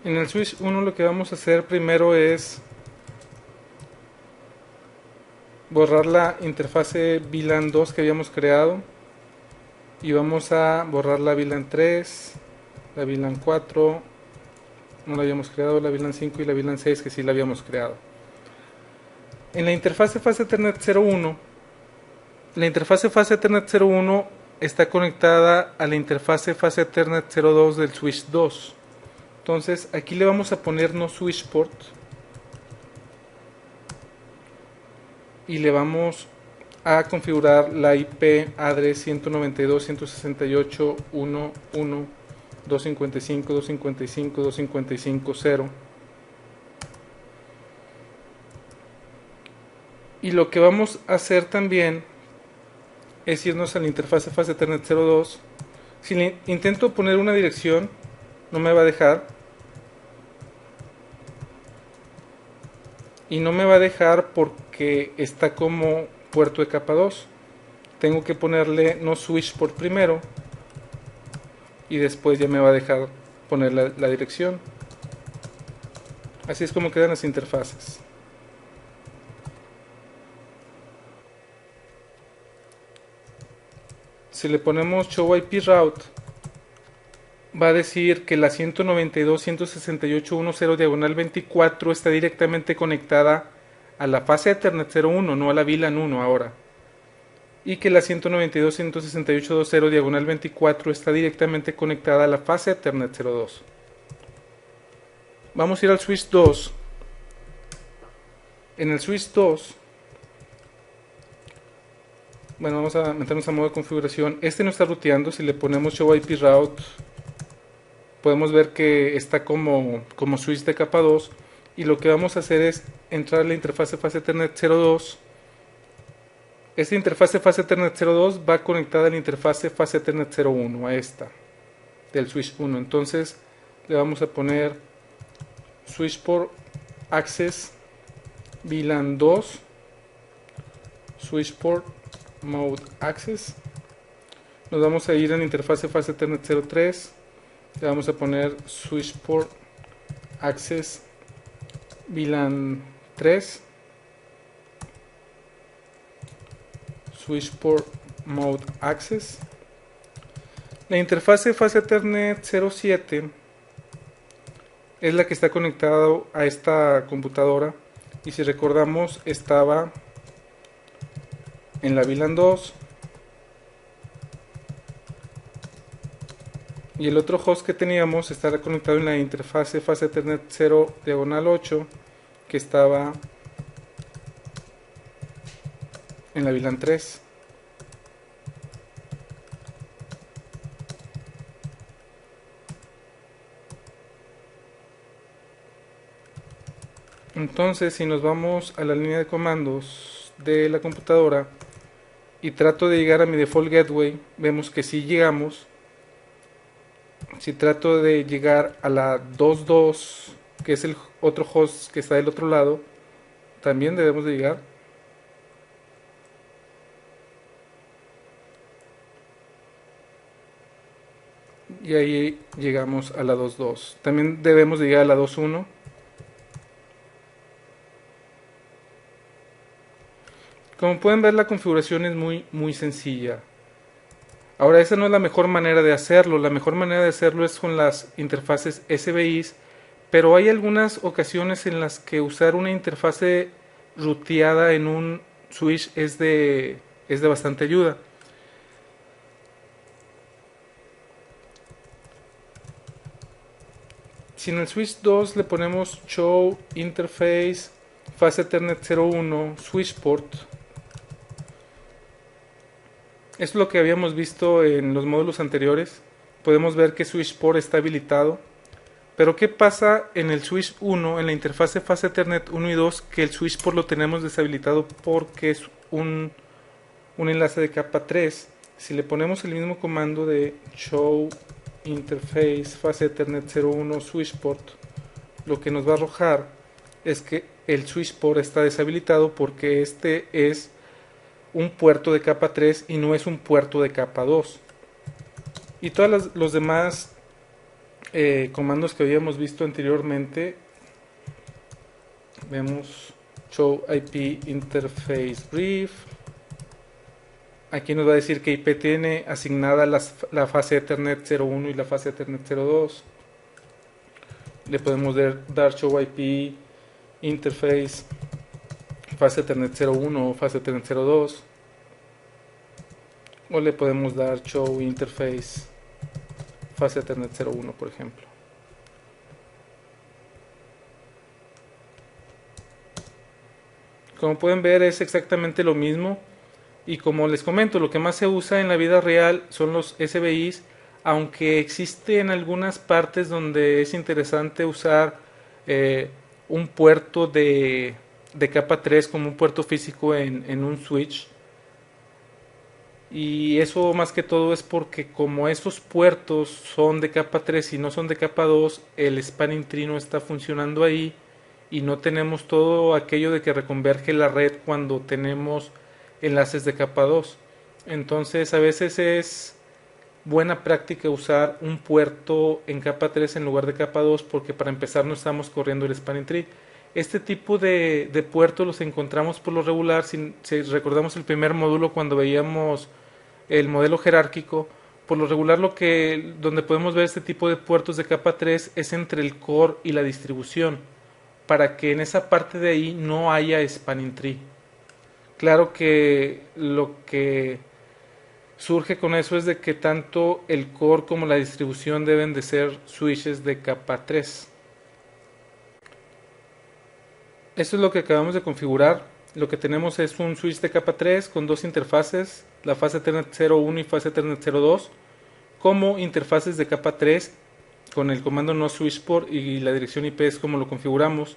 Speaker 1: En el switch 1 lo que vamos a hacer primero es borrar la interfase VLAN 2 que habíamos creado y vamos a borrar la VLAN 3, la VLAN 4, no la habíamos creado, la VLAN 5 y la VLAN 6 que sí la habíamos creado. En la interfase fase Ethernet 01, la interfase fase Ethernet 01 está conectada a la interfase fase Ethernet 02 del switch 2. Entonces aquí le vamos a poner no switch port y le vamos a configurar la IP address 192.168.1.1.255.255.255.0. Y lo que vamos a hacer también es irnos a la interfase fase Ethernet 02. Si le intento poner una dirección, no me va a dejar. Y no me va a dejar porque está como puerto de capa 2. Tengo que ponerle no switch por primero y después ya me va a dejar poner la dirección. Así es como quedan las interfaces. Si le ponemos show IP route, va a decir que la 192.168.1.0 diagonal 24 está directamente conectada a la fase Ethernet 01, no a la VLAN 1 ahora. Y que la 192.168.2.0 diagonal 24 está directamente conectada a la fase Ethernet 02. Vamos a ir al switch 2. En el switch 2, bueno, vamos a meternos a modo de configuración. Este no está ruteando. Si le ponemos show IP route, podemos ver que está como switch de capa 2 y lo que vamos a hacer es entrar a la interfase fase Ethernet 02. Esta interfase fase Ethernet 02 va conectada a la interfase fase Ethernet 01, a esta del switch 1. Entonces le vamos a poner switch port access VLAN 2 switch port mode access. Nos vamos a ir en interfase fase Ethernet 03. Le vamos a poner switch port access VLAN 3 switch port mode access. La interfase fase Ethernet 07 es la que está conectada a esta computadora y si recordamos estaba en la VLAN 2 y el otro host que teníamos estaba conectado en la interfase fase Ethernet 0 diagonal 8 que estaba en la VLAN 3. Entonces, si nos vamos a la línea de comandos de la computadora y trato de llegar a mi default gateway, vemos que si llegamos. Si trato de llegar a la 2.2, que es el otro host que está del otro lado, también debemos de llegar. Y ahí llegamos a la 2.2. También debemos de llegar a la 2.1. Como pueden ver, la configuración es muy sencilla. Ahora, esa no es la mejor manera de hacerlo. La mejor manera de hacerlo es con las interfaces SBIs, pero hay algunas ocasiones en las que usar una interfase ruteada en un switch es de bastante ayuda. Si en el switch 2 le ponemos show interface fase Ethernet 01 switch port, es lo que habíamos visto en los módulos anteriores. Podemos ver que switch port está habilitado. Pero ¿qué pasa en el switch 1, en la interfase fase Ethernet 1 y 2, que el switch port lo tenemos deshabilitado porque es un enlace de capa 3? Si le ponemos el mismo comando de show interface fase Ethernet 01 switch port, lo que nos va a arrojar es que el switch port está deshabilitado porque este es un puerto de capa 3 y no es un puerto de capa 2. Y todos los demás comandos que habíamos visto anteriormente, vemos show IP interface brief. Aquí nos va a decir que IP tiene asignada la fase Ethernet 01 y la fase Ethernet 02. Le podemos dar show IP interface fase Ethernet 01 o fase Ethernet 02. O le podemos dar show interface fase Ethernet 01, por ejemplo. Como pueden ver, es exactamente lo mismo. Y como les comento, lo que más se usa en la vida real son los SBIs, aunque existen algunas partes donde es interesante usar un puerto de capa 3 como un puerto físico en un switch. Y eso más que todo es porque como esos puertos son de capa 3 y no son de capa 2, el spanning tree no está funcionando ahí y no tenemos todo aquello de que reconverge la red cuando tenemos enlaces de capa 2. Entonces a veces es buena práctica usar un puerto en capa 3 en lugar de capa 2 porque para empezar no estamos corriendo el spanning tree. Este tipo de puertos los encontramos por lo regular, si recordamos el primer módulo cuando veíamos el modelo jerárquico, por lo regular donde podemos ver este tipo de puertos de capa 3 es entre el core y la distribución, para que en esa parte de ahí no haya spanning tree. Claro que lo que surge con eso es de que tanto el core como la distribución deben de ser switches de capa 3. Esto es lo que acabamos de configurar. Lo que tenemos es un switch de capa 3 con dos interfaces, la fase Ethernet 01 y fase Ethernet 02, como interfaces de capa 3 con el comando no switch port y la dirección IP es como lo configuramos.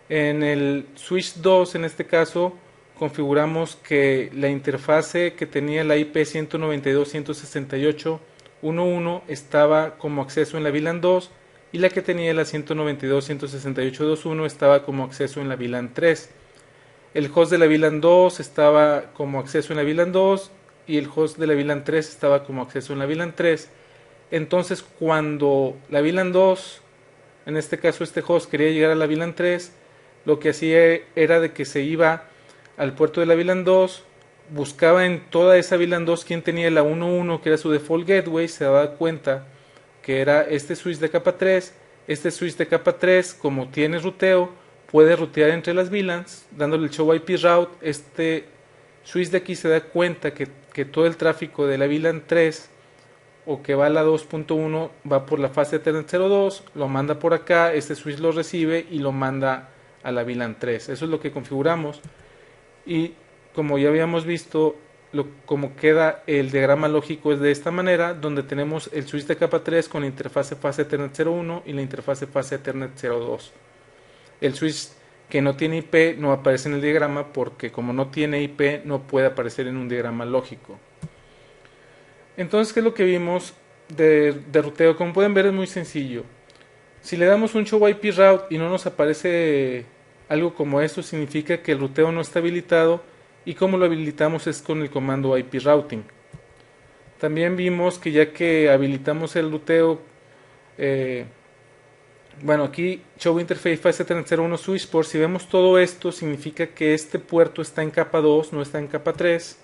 Speaker 1: En el switch 2, en este caso, configuramos que la interfase que tenía la IP 192.168.1.1 estaba como acceso en la VLAN 2 y la que tenía la 192.168.2.1 estaba como acceso en la VLAN 3. El host de la VLAN 2 estaba como acceso en la VLAN 2 y el host de la VLAN 3 estaba como acceso en la VLAN 3. Entonces cuando la VLAN 2, en este caso este host, quería llegar a la VLAN 3, lo que hacía era de que se iba al puerto de la VLAN 2, buscaba en toda esa VLAN 2 quién tenía la 1.1 que era su default gateway, se daba cuenta que era este switch de capa 3. Este switch de capa 3, como tiene ruteo, puede rutear entre las VLANs dándole el show IP route. Este switch de aquí se da cuenta que todo el tráfico de la VLAN 3 o que va a la 2.1 va por la fase Ethernet 02, lo manda por acá, este switch lo recibe y lo manda a la VLAN 3. Eso es lo que configuramos, y como ya habíamos visto, como queda el diagrama lógico es de esta manera, donde tenemos el switch de capa 3 con la interfase fase Ethernet 01 y la interfase fase Ethernet 02. El switch que no tiene IP no aparece en el diagrama porque como no tiene IP no puede aparecer en un diagrama lógico. Entonces, ¿qué es lo que vimos de ruteo? Como pueden ver, es muy sencillo. Si le damos un show IP route y no nos aparece algo como esto, significa que el ruteo no está habilitado, y como lo habilitamos es con el comando IP routing. También vimos que ya que habilitamos el ruteo, bueno, aquí show interface fase 301 switch port, si vemos todo esto significa que este puerto está en capa 2, no está en capa 3.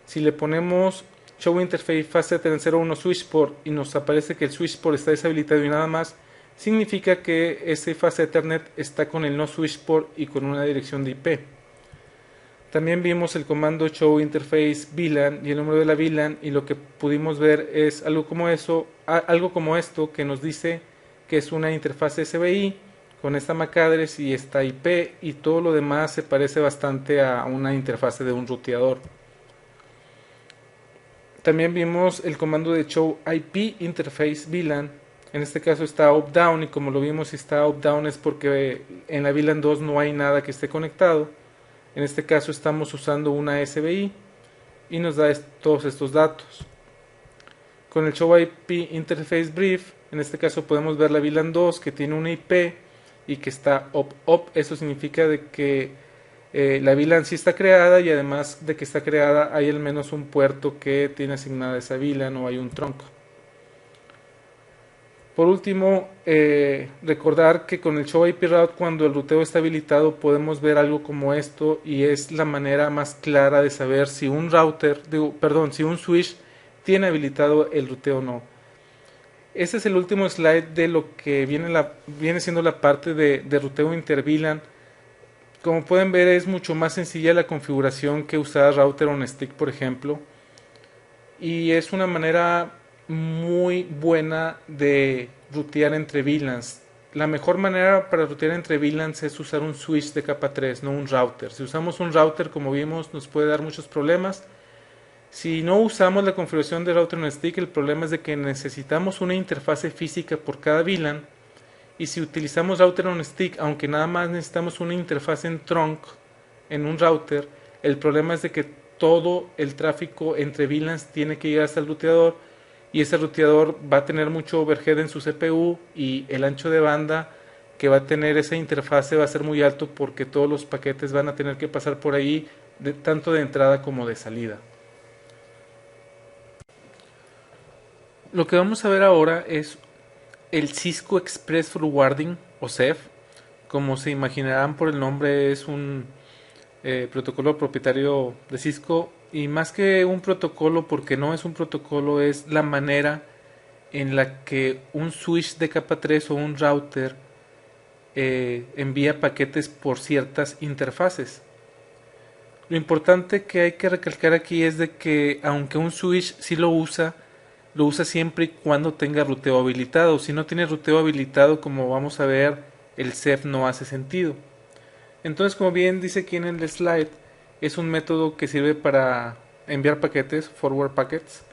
Speaker 1: Si le ponemos show interface fase 301 switch port y nos aparece que el switch port está deshabilitado y nada más, significa que ese fase Ethernet está con el no switch port y con una dirección de IP. También vimos el comando show interface VLAN y el número de la VLAN, y lo que pudimos ver es algo como esto que nos dice que es una interfaz SBI con esta MAC address y esta IP, y todo lo demás se parece bastante a una interfaz de un ruteador. También vimos el comando de show IP interface VLAN. En este caso está up-down, y como lo vimos, si está up-down es porque en la VLAN 2 no hay nada que esté conectado. En este caso estamos usando una SBI y nos da todos estos datos. Con el show IP interface brief, en este caso podemos ver la VLAN 2 que tiene una IP y que está up. Eso significa de que la VLAN sí está creada, y además de que está creada hay al menos un puerto que tiene asignada esa VLAN o hay un tronco. Por último, recordar que con el show IP route, cuando el ruteo está habilitado, podemos ver algo como esto, y es la manera más clara de saber si un si un switch tiene habilitado el ruteo o no. Este es el último slide de lo que viene siendo la parte de ruteo inter-VLAN. Como pueden ver, es mucho más sencilla la configuración que usar router on stick, por ejemplo, y es una manera muy buena de rutear entre VLANs. La mejor manera para rutear entre VLANs es usar un switch de capa 3, no un router. Si usamos un router, como vimos, nos puede dar muchos problemas. Si no usamos la configuración de router on stick, el problema es de que necesitamos una interfase física por cada VLAN. Y si utilizamos router on stick, aunque nada más necesitamos una interfaz en trunk en un router, el problema es de que todo el tráfico entre VLANs tiene que llegar hasta el ruteador, y ese ruteador va a tener mucho overhead en su CPU, y el ancho de banda que va a tener esa interfase va a ser muy alto porque todos los paquetes van a tener que pasar por ahí, tanto de entrada como de salida. Lo que vamos a ver ahora es el Cisco Express Forwarding o CEF. Como se imaginarán por el nombre, es un protocolo propietario de Cisco, y más que un protocolo, porque no es un protocolo, es la manera en la que un switch de capa 3 o un router envía paquetes por ciertas interfaces. Lo importante que hay que recalcar aquí es de que aunque un switch sí lo usa siempre y cuando tenga ruteo habilitado. Si no tiene ruteo habilitado, como vamos a ver, el CEF no hace sentido. Entonces, como bien dice aquí en el slide, es un método que sirve para enviar paquetes, forward packets.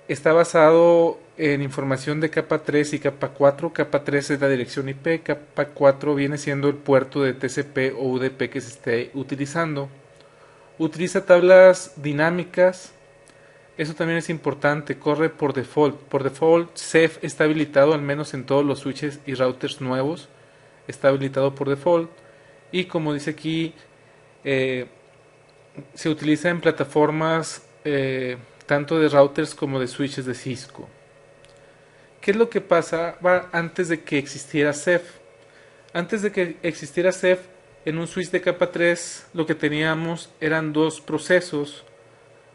Speaker 1: Está basado en información de capa 3 y capa 4. Capa 3 es la dirección IP, capa 4 viene siendo el puerto de TCP o UDP que se esté utilizando. Utiliza tablas dinámicas. Eso también es importante, corre por default. Por default, CEF está habilitado, al menos en todos los switches y routers nuevos. Está habilitado por default. Y como dice aquí, se utiliza en plataformas tanto de routers como de switches de Cisco. ¿Qué es lo que pasaba antes de que existiera CEF? Antes de que existiera CEF, en un switch de capa 3 lo que teníamos eran dos procesos.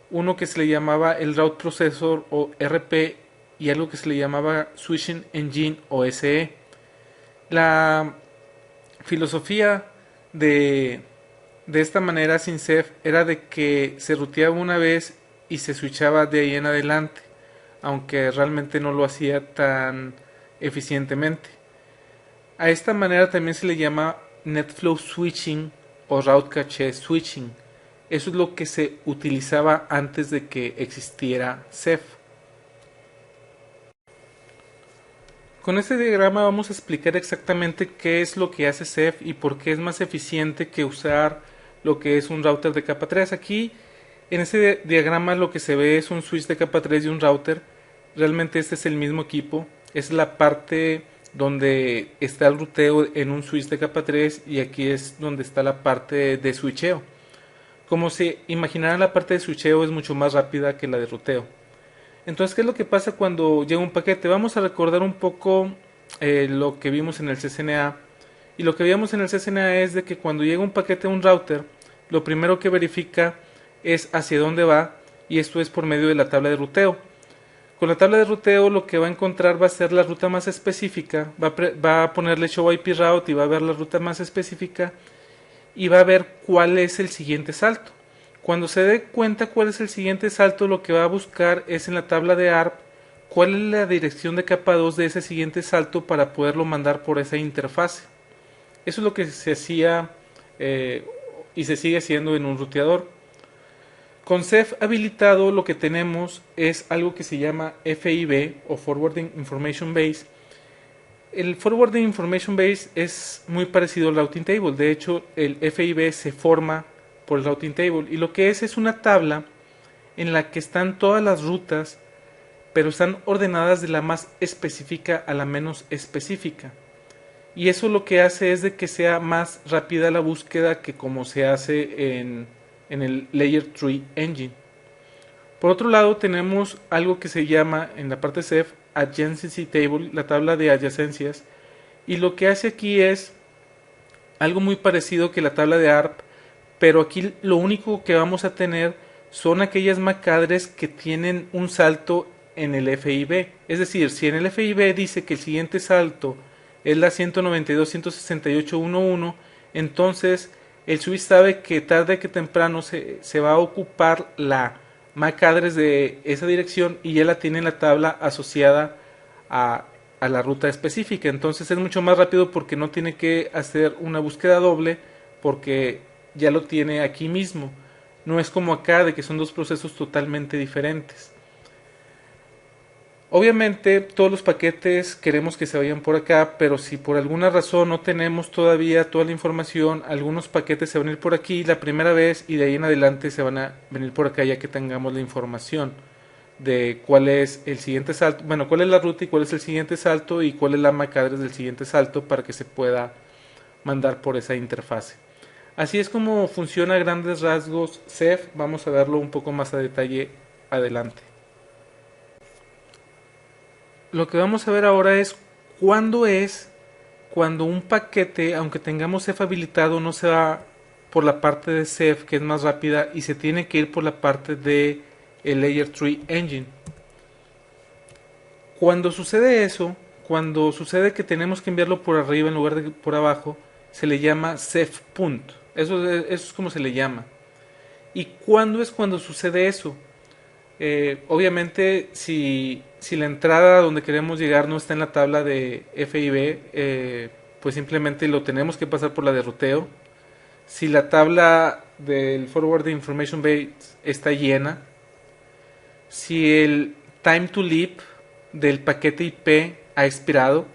Speaker 1: Uno que se le llamaba el Route Processor o RP, y algo que se le llamaba Switching Engine o SE. La filosofía de, de esta manera sin Ceph era de que se ruteaba una vez y se switchaba de ahí en adelante, aunque realmente no lo hacía tan eficientemente. A esta manera también se le llama NetFlow Switching o Route Cache Switching. Eso es lo que se utilizaba antes de que existiera Ceph. Con este diagrama vamos a explicar exactamente qué es lo que hace Ceph y por qué es más eficiente que usar lo que es un router de capa 3. Aquí en este diagrama lo que se ve es un switch de capa 3 y un router. Realmente este es el mismo equipo. Es la parte donde está el ruteo en un switch de capa 3 y aquí es donde está la parte de switcheo. Como se imaginarán, la parte de switcheo es mucho más rápida que la de ruteo. Entonces, ¿qué es lo que pasa cuando llega un paquete? Vamos a recordar un poco lo que vimos en el CCNA. Y lo que vimos en el CCNA es de que cuando llega un paquete a un router, lo primero que verifica es hacia dónde va, y esto es por medio de la tabla de ruteo. Con la tabla de ruteo lo que va a encontrar va a ser la ruta más específica, va a ponerle show IP route y va a ver la ruta más específica y va a ver cuál es el siguiente salto. Cuando se dé cuenta cuál es el siguiente salto, lo que va a buscar es en la tabla de ARP cuál es la dirección de capa 2 de ese siguiente salto para poderlo mandar por esa interfase. Eso es lo que se hacía y se sigue haciendo en un ruteador. Con Ceph habilitado lo que tenemos es algo que se llama FIB o Forwarding Information Base. El Forwarding Information Base es muy parecido al Routing Table. De hecho, el FIB se forma por el Routing Table y lo que es una tabla en la que están todas las rutas, pero están ordenadas de la más específica a la menos específica. Y eso lo que hace es de que sea más rápida la búsqueda que como se hace en el Layer 3 Engine. Por otro lado, tenemos algo que se llama en la parte Ceph Adjacency Table, la tabla de adyacencias, y lo que hace aquí es algo muy parecido que la tabla de ARP, pero aquí lo único que vamos a tener son aquellas MAC-address que tienen un salto en el FIB. Es decir, si en el FIB dice que el siguiente salto es la 192.168.11, entonces el switch sabe que tarde que temprano se va a ocupar la MAC address de esa dirección y ya la tiene en la tabla asociada a la ruta específica. Entonces es mucho más rápido porque no tiene que hacer una búsqueda doble porque ya lo tiene aquí mismo. No es como acá de que son dos procesos totalmente diferentes. Obviamente todos los paquetes queremos que se vayan por acá, pero si por alguna razón no tenemos todavía toda la información, algunos paquetes se van a ir por aquí la primera vez y de ahí en adelante se van a venir por acá ya que tengamos la información de cuál es el siguiente salto, bueno, cuál es la ruta y cuál es el siguiente salto y cuál es la MAC address del siguiente salto para que se pueda mandar por esa interfase. Así es como funciona a grandes rasgos Ceph. Vamos a verlo un poco más a detalle adelante. Lo que vamos a ver ahora es cuando un paquete, aunque tengamos Ceph habilitado, no se va por la parte de Ceph, que es más rápida, y se tiene que ir por la parte de el Layer 3 Engine. Cuando sucede eso, cuando sucede que tenemos que enviarlo por arriba en lugar de por abajo, se le llama Ceph Punt. Eso es como se le llama. ¿Y cuándo es cuando sucede eso? Obviamente, si la entrada donde queremos llegar no está en la tabla de FIB, pues simplemente lo tenemos que pasar por la de ruteo. Si la tabla del Forward Information Base está llena, si el time to leap del paquete IP ha expirado.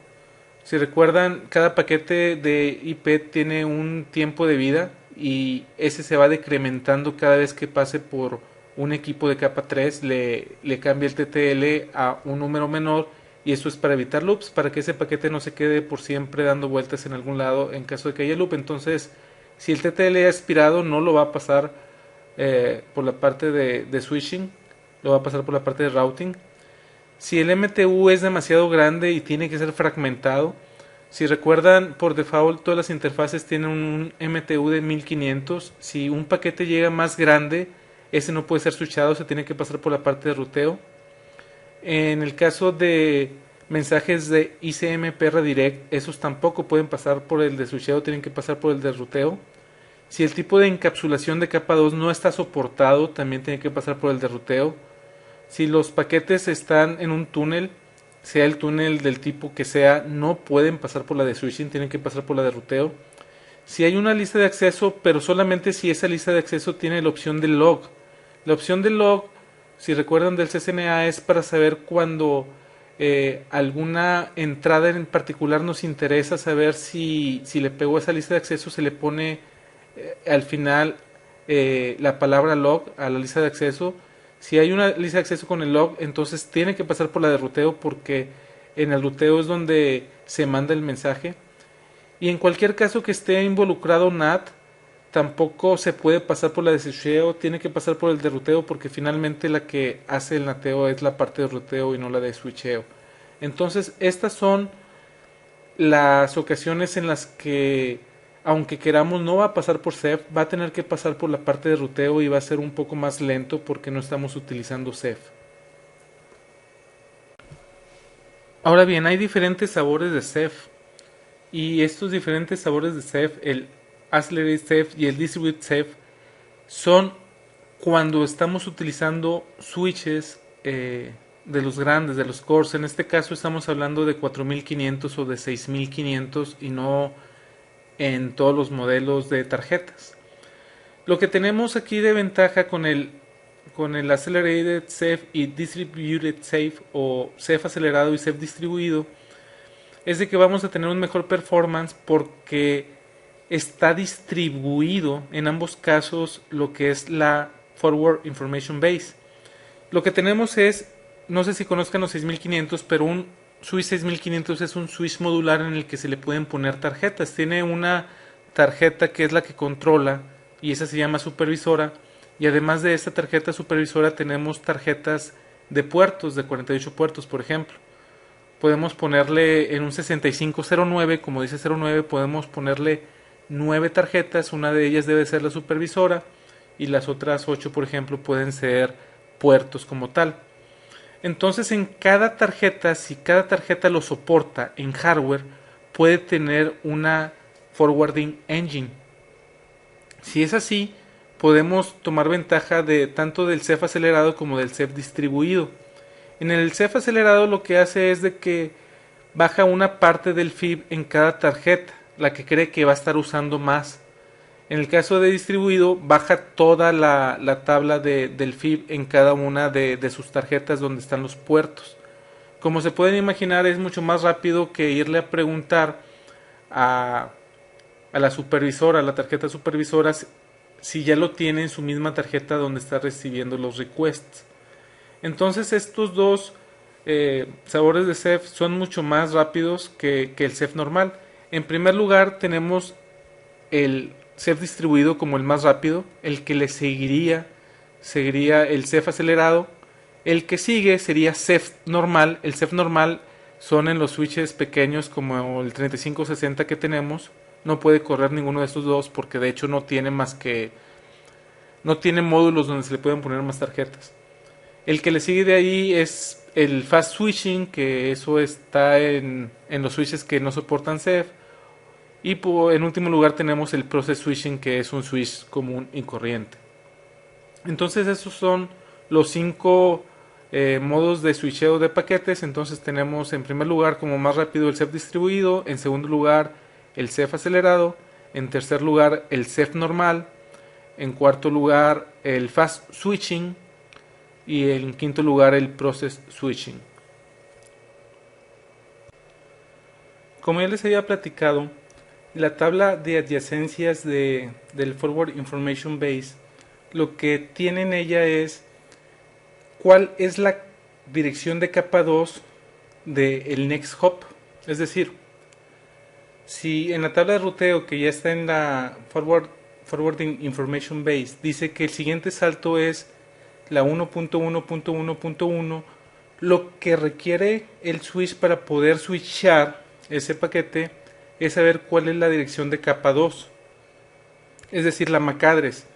Speaker 1: Si recuerdan, cada paquete de IP tiene un tiempo de vida y ese se va decrementando cada vez que pase por un equipo de capa 3, le cambia el TTL a un número menor y eso es para evitar loops, para que ese paquete no se quede por siempre dando vueltas en algún lado en caso de que haya loop. Entonces, si el TTL ha expirado, no lo va a pasar por la parte de switching, lo va a pasar por la parte de routing. Si el MTU es demasiado grande y tiene que ser fragmentado, si recuerdan, por default todas las interfaces tienen un MTU de 1500. Si un paquete llega más grande, ese no puede ser switchado, se tiene que pasar por la parte de ruteo. En el caso de mensajes de ICMP redirect, esos tampoco pueden pasar por el de switcheo, tienen que pasar por el de ruteo. Si el tipo de encapsulación de capa 2 no está soportado, también tiene que pasar por el de ruteo. Si los paquetes están en un túnel, sea el túnel del tipo que sea, no pueden pasar por la de switching, tienen que pasar por la de ruteo. Si hay una lista de acceso, pero solamente si esa lista de acceso tiene la opción de log. La opción de log, si recuerdan del CCNA, es para saber cuando alguna entrada en particular nos interesa saber si le pegó a esa lista de acceso, se le pone al final la palabra log a la lista de acceso. Si hay una lista de acceso con el log, entonces tiene que pasar por la de ruteo, porque en el ruteo es donde se manda el mensaje. Y en cualquier caso que esté involucrado NAT, tampoco se puede pasar por la de switcheo, tiene que pasar por el de ruteo, porque finalmente la que hace el nateo es la parte de ruteo y no la de switcheo. Entonces estas son las ocasiones en las que, aunque queramos, no va a pasar por CEF, va a tener que pasar por la parte de ruteo y va a ser un poco más lento porque no estamos utilizando CEF. Ahora bien, hay diferentes sabores de CEF. Y estos diferentes sabores de CEF, el Accelerated CEF y el Distributed CEF, son cuando estamos utilizando switches de los grandes, de los cores. En este caso estamos hablando de 4500 o de 6500 y no en todos los modelos de tarjetas. Lo que tenemos aquí de ventaja con el Accelerated CEF y Distributed CEF, o CEF acelerado y CEF distribuido, es de que vamos a tener un mejor performance porque está distribuido en ambos casos lo que es la Forward Information Base. Lo que tenemos es, no sé si conozcan los 6500, pero un switch 6500 es un switch modular en el que se le pueden poner tarjetas. Tiene una tarjeta que es la que controla y esa se llama supervisora, y además de esta tarjeta supervisora tenemos tarjetas de puertos, de 48 puertos por ejemplo. Podemos ponerle en un 6509, como dice 09, podemos ponerle 9 tarjetas, una de ellas debe ser la supervisora y las otras 8 por ejemplo pueden ser puertos como tal. Entonces en cada tarjeta, si cada tarjeta lo soporta en hardware, puede tener una forwarding engine. Si es así, podemos tomar ventaja de tanto del CEF acelerado como del CEF distribuido. En el CEF acelerado lo que hace es de que baja una parte del FIB en cada tarjeta, la que cree que va a estar usando más. En el caso de distribuido, baja toda la tabla del FIB en cada una de sus tarjetas donde están los puertos. Como se pueden imaginar, es mucho más rápido que irle a preguntar a la supervisora, a la tarjeta supervisora, si ya lo tiene en su misma tarjeta donde está recibiendo los requests. Entonces estos dos sabores de CEF son mucho más rápidos que el CEF normal. En primer lugar tenemos el CEF distribuido como el más rápido, el que le seguiría el CEF acelerado, el que sigue sería CEF normal. El CEF normal son en los switches pequeños como el 3560 que tenemos, no puede correr ninguno de estos dos porque de hecho no tiene módulos donde se le pueden poner más tarjetas. El que le sigue de ahí es el fast switching, que eso está en los switches que no soportan CEF. Y en último lugar tenemos el process switching, que es un switch común y corriente. Entonces esos son los 5 modos de switcheo de paquetes. Entonces tenemos en primer lugar como más rápido el CEF distribuido, en segundo lugar el CEF acelerado, en tercer lugar el CEF normal, en cuarto lugar el fast switching y en quinto lugar el process switching. Como ya les había platicado, la tabla de adyacencias del Forward Information Base, lo que tiene en ella es cuál es la dirección de capa 2 del next hop. Es decir, si en la tabla de ruteo que ya está en la Forwarding Information Base dice que el siguiente salto es la 1.1.1.1, lo que requiere el switch para poder switchar ese paquete es saber cuál es la dirección de capa 2, es decir, la MAC address.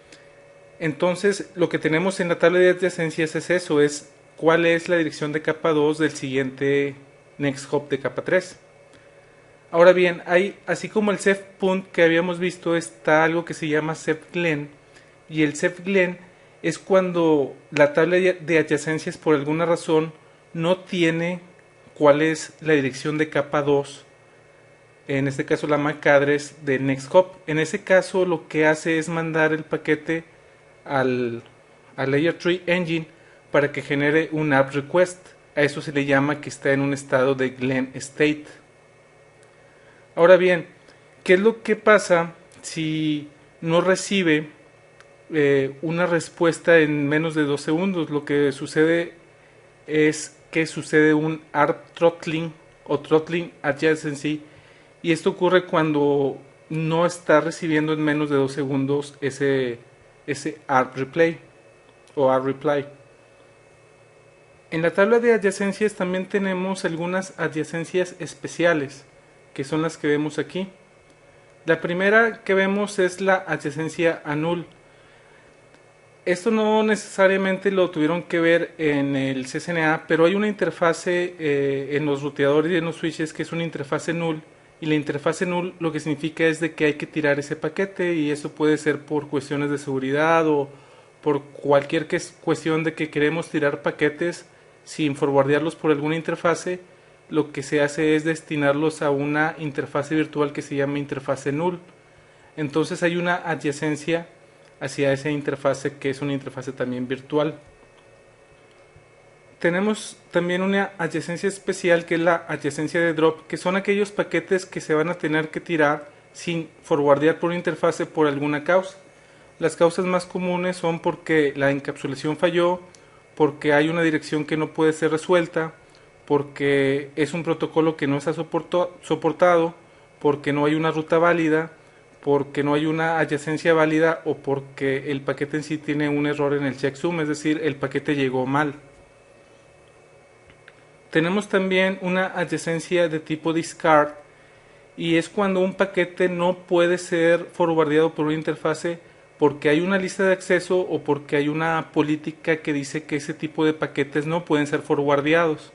Speaker 1: Entonces lo que tenemos en la tabla de adyacencias es eso, es cuál es la dirección de capa 2 del siguiente next hop de capa 3. Ahora bien, así como el cef.punt que habíamos visto, está algo que se llama cef.glen, y el cef.glen es cuando la tabla de adyacencias por alguna razón no tiene cuál es la dirección de capa 2, en este caso la MAC address del next hop. En ese caso lo que hace es mandar el paquete al Layer 3 Engine para que genere un app request. A eso se le llama que está en un estado de Glen state. Ahora bien, ¿qué es lo que pasa si no recibe una respuesta en menos de 2 segundos? Lo que sucede es que sucede un ARP throttling o throttling adjacency, y esto ocurre cuando no está recibiendo en menos de 2 segundos ese ARP replay o ARP reply. En la tabla de adyacencias también tenemos algunas adyacencias especiales, que son las que vemos aquí. La primera que vemos es la adyacencia a null. Esto no necesariamente lo tuvieron que ver en el CCNA, pero hay una interfase en los ruteadores y en los switches que es una interfase null, y la interfase null lo que significa es de que hay que tirar ese paquete, y eso puede ser por cuestiones de seguridad o por cualquier cuestión de que queremos tirar paquetes sin forwardearlos por alguna interfase. Lo que se hace es destinarlos a una interfase virtual que se llama interfase null. Entonces hay una adyacencia hacia esa interfase que es una interfase también virtual. Tenemos también una adyacencia especial que es la adyacencia de drop, que son aquellos paquetes que se van a tener que tirar sin forwardear por interfase por alguna causa. Las causas más comunes son porque la encapsulación falló, porque hay una dirección que no puede ser resuelta, porque es un protocolo que no está soportado, porque no hay una ruta válida, porque no hay una adyacencia válida, o porque el paquete en sí tiene un error en el checksum, es decir, el paquete llegó mal. Tenemos también una adyacencia de tipo discard, y es cuando un paquete no puede ser forwardeado por una interfase porque hay una lista de acceso o porque hay una política que dice que ese tipo de paquetes no pueden ser forwardeados.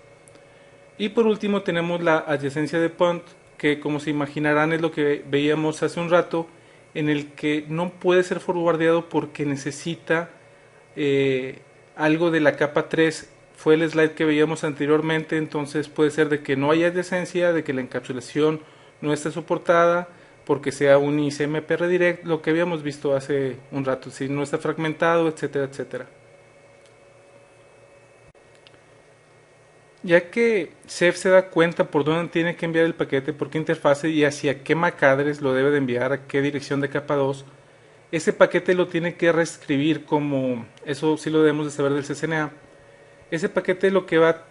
Speaker 1: Y por último tenemos la adyacencia de punt, que como se imaginarán es lo que veíamos hace un rato, en el que no puede ser forwardeado porque necesita algo de la capa 3. Fue el slide que veíamos anteriormente, entonces puede ser de que no haya adyacencia, de que la encapsulación no esté soportada, porque sea un ICMP redirect, lo que habíamos visto hace un rato, si no está fragmentado, etcétera, etcétera. Ya que Ceph se da cuenta por dónde tiene que enviar el paquete, por qué interfase y hacia qué MAC address lo debe de enviar, a qué dirección de capa 2, ese paquete lo tiene que reescribir como, eso sí lo debemos de saber del CCNA. Ese paquete lo que va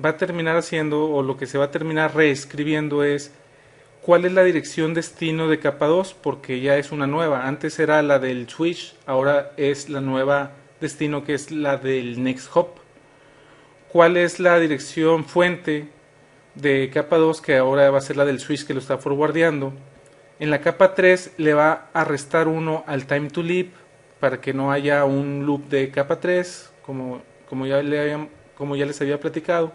Speaker 1: a terminar haciendo, o lo que se va a terminar reescribiendo, es cuál es la dirección destino de capa 2, porque ya es una nueva. Antes era la del switch, ahora es la nueva destino, que es la del next hop. Cuál es la dirección fuente de capa 2, que ahora va a ser la del switch que lo está forwardeando. En la capa 3 le va a restar 1 al time to leap para que no haya un loop de capa 3, como ya les había platicado.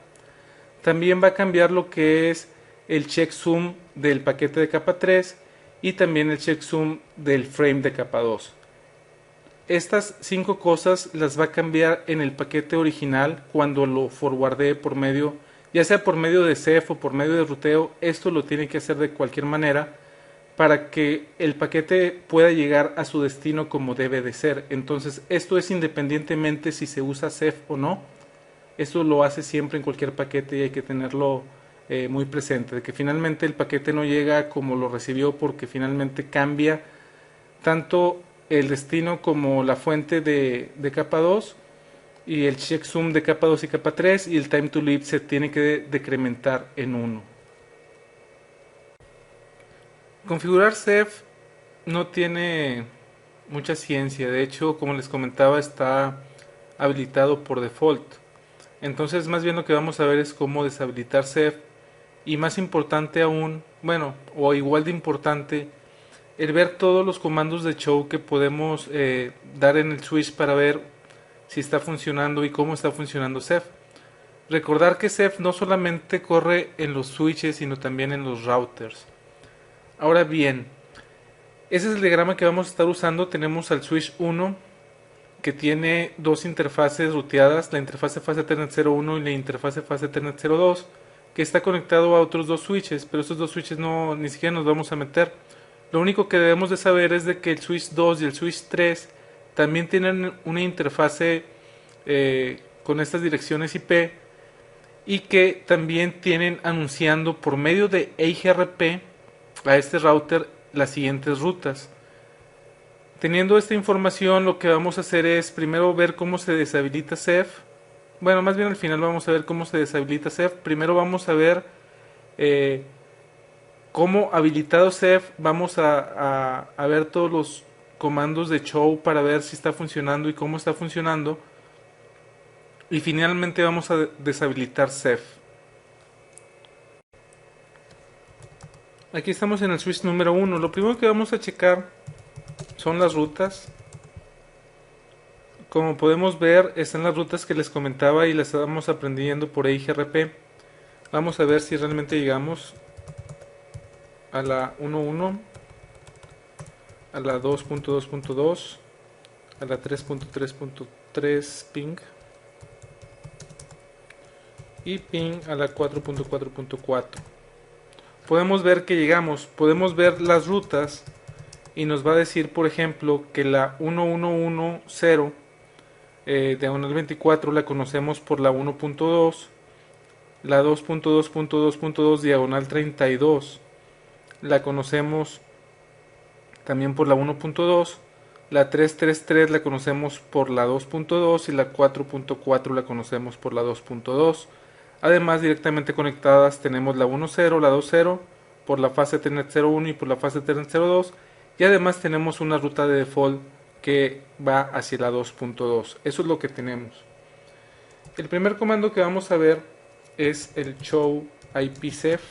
Speaker 1: También va a cambiar lo que es el checksum del paquete de capa 3 y también el checksum del frame de capa 2. Estas 5 cosas las va a cambiar en el paquete original cuando lo forwardee por medio, ya sea por medio de Ceph o por medio de ruteo. Esto lo tiene que hacer de cualquier manera para que el paquete pueda llegar a su destino como debe de ser. Entonces esto es independientemente si se usa Ceph o no. Esto lo hace siempre en cualquier paquete y hay que tenerlo muy presente, de que finalmente el paquete no llega como lo recibió, porque finalmente cambia tanto el destino como la fuente de capa 2 y el checksum de capa 2 y capa 3, y el time to leap se tiene que decrementar en 1. Configurar Ceph no tiene mucha ciencia, de hecho, como les comentaba, está habilitado por default. Entonces más bien lo que vamos a ver es cómo deshabilitar Ceph, y más importante aún, bueno, o igual de importante, el ver todos los comandos de show que podemos dar en el switch para ver si está funcionando y cómo está funcionando Ceph. Recordar que Ceph no solamente corre en los switches, sino también en los routers. Ahora bien, ese es el diagrama que vamos a estar usando. Tenemos al switch 1, que tiene dos interfaces ruteadas, la interfase fase Ethernet 01 y la interfase fase Ethernet 02, que está conectado a otros dos switches, pero esos dos switches ni siquiera nos vamos a meter. Lo único que debemos de saber es de que el switch 2 y el switch 3 también tienen una interfase con estas direcciones IP, y que también tienen anunciando por medio de EIGRP a este router las siguientes rutas. Teniendo esta información, lo que vamos a hacer es primero ver cómo se deshabilita Ceph. Bueno, más bien al final vamos a ver cómo se deshabilita Ceph. Primero vamos a ver cómo habilitado Ceph vamos a ver todos los comandos de show para ver si está funcionando y cómo está funcionando. Y finalmente vamos a deshabilitar Ceph. Aquí estamos en el switch número 1. Lo primero que vamos a checar son las rutas. Como podemos ver, están las rutas que les comentaba y las estamos aprendiendo por EIGRP. Vamos a ver si realmente llegamos a la 1.1, a la 2.2.2, a la 3.3.3 ping y ping a la 4.4.4. Podemos ver que llegamos, podemos ver las rutas y nos va a decir, por ejemplo, que la 1110 diagonal 24 la conocemos por la 1.2, la 2.2.2.2 diagonal 32 la conocemos también por la 1.2, la 333 la conocemos por la 2.2 y la 4.4 la conocemos por la 2.2. Además, directamente conectadas tenemos la 1.0, la 2.0 por la fase Ethernet 01 y por la fase Ethernet 02, y además tenemos una ruta de default que va hacia la 2.2. Eso es lo que tenemos. El primer comando que vamos a ver es el show IPsef,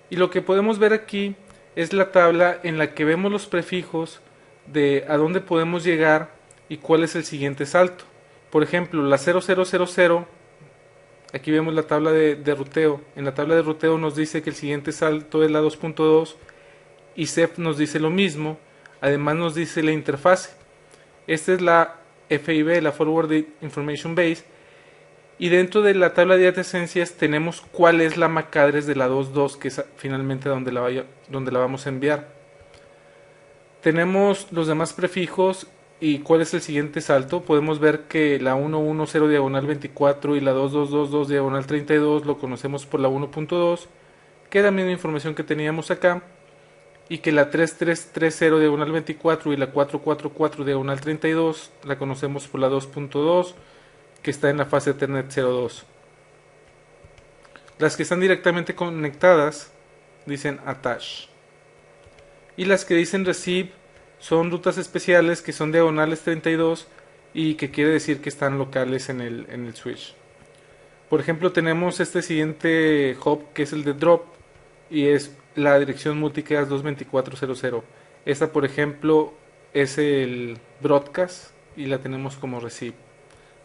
Speaker 1: y lo que podemos ver aquí es la tabla en la que vemos los prefijos de a dónde podemos llegar y cuál es el siguiente salto. Por ejemplo, la 0000, aquí vemos la tabla de ruteo. En la tabla de ruteo nos dice que el siguiente salto es la 2.2 y Ceph nos dice lo mismo. Además nos dice la interfase. Esta es la FIB, la Forward Information Base. Y dentro de la tabla de adyacencias tenemos cuál es la MAC address de la 2.2, que es finalmente donde la vamos a enviar. Tenemos los demás prefijos y cuál es el siguiente salto. Podemos ver que la 110 diagonal 24 y la 2222 diagonal 32 lo conocemos por la 1.2, que es la misma información que teníamos acá, y que la 3330 diagonal 24 y la 444 diagonal 32 la conocemos por la 2.2, que está en la fase Ethernet 02. Las que están directamente conectadas dicen attach, y las que dicen receive son rutas especiales que son diagonales 32 y que quiere decir que están locales en el switch. Por ejemplo, tenemos este siguiente hop que es el de drop y es la dirección multicast 22400. Esta, por ejemplo, es el broadcast y la tenemos como receive.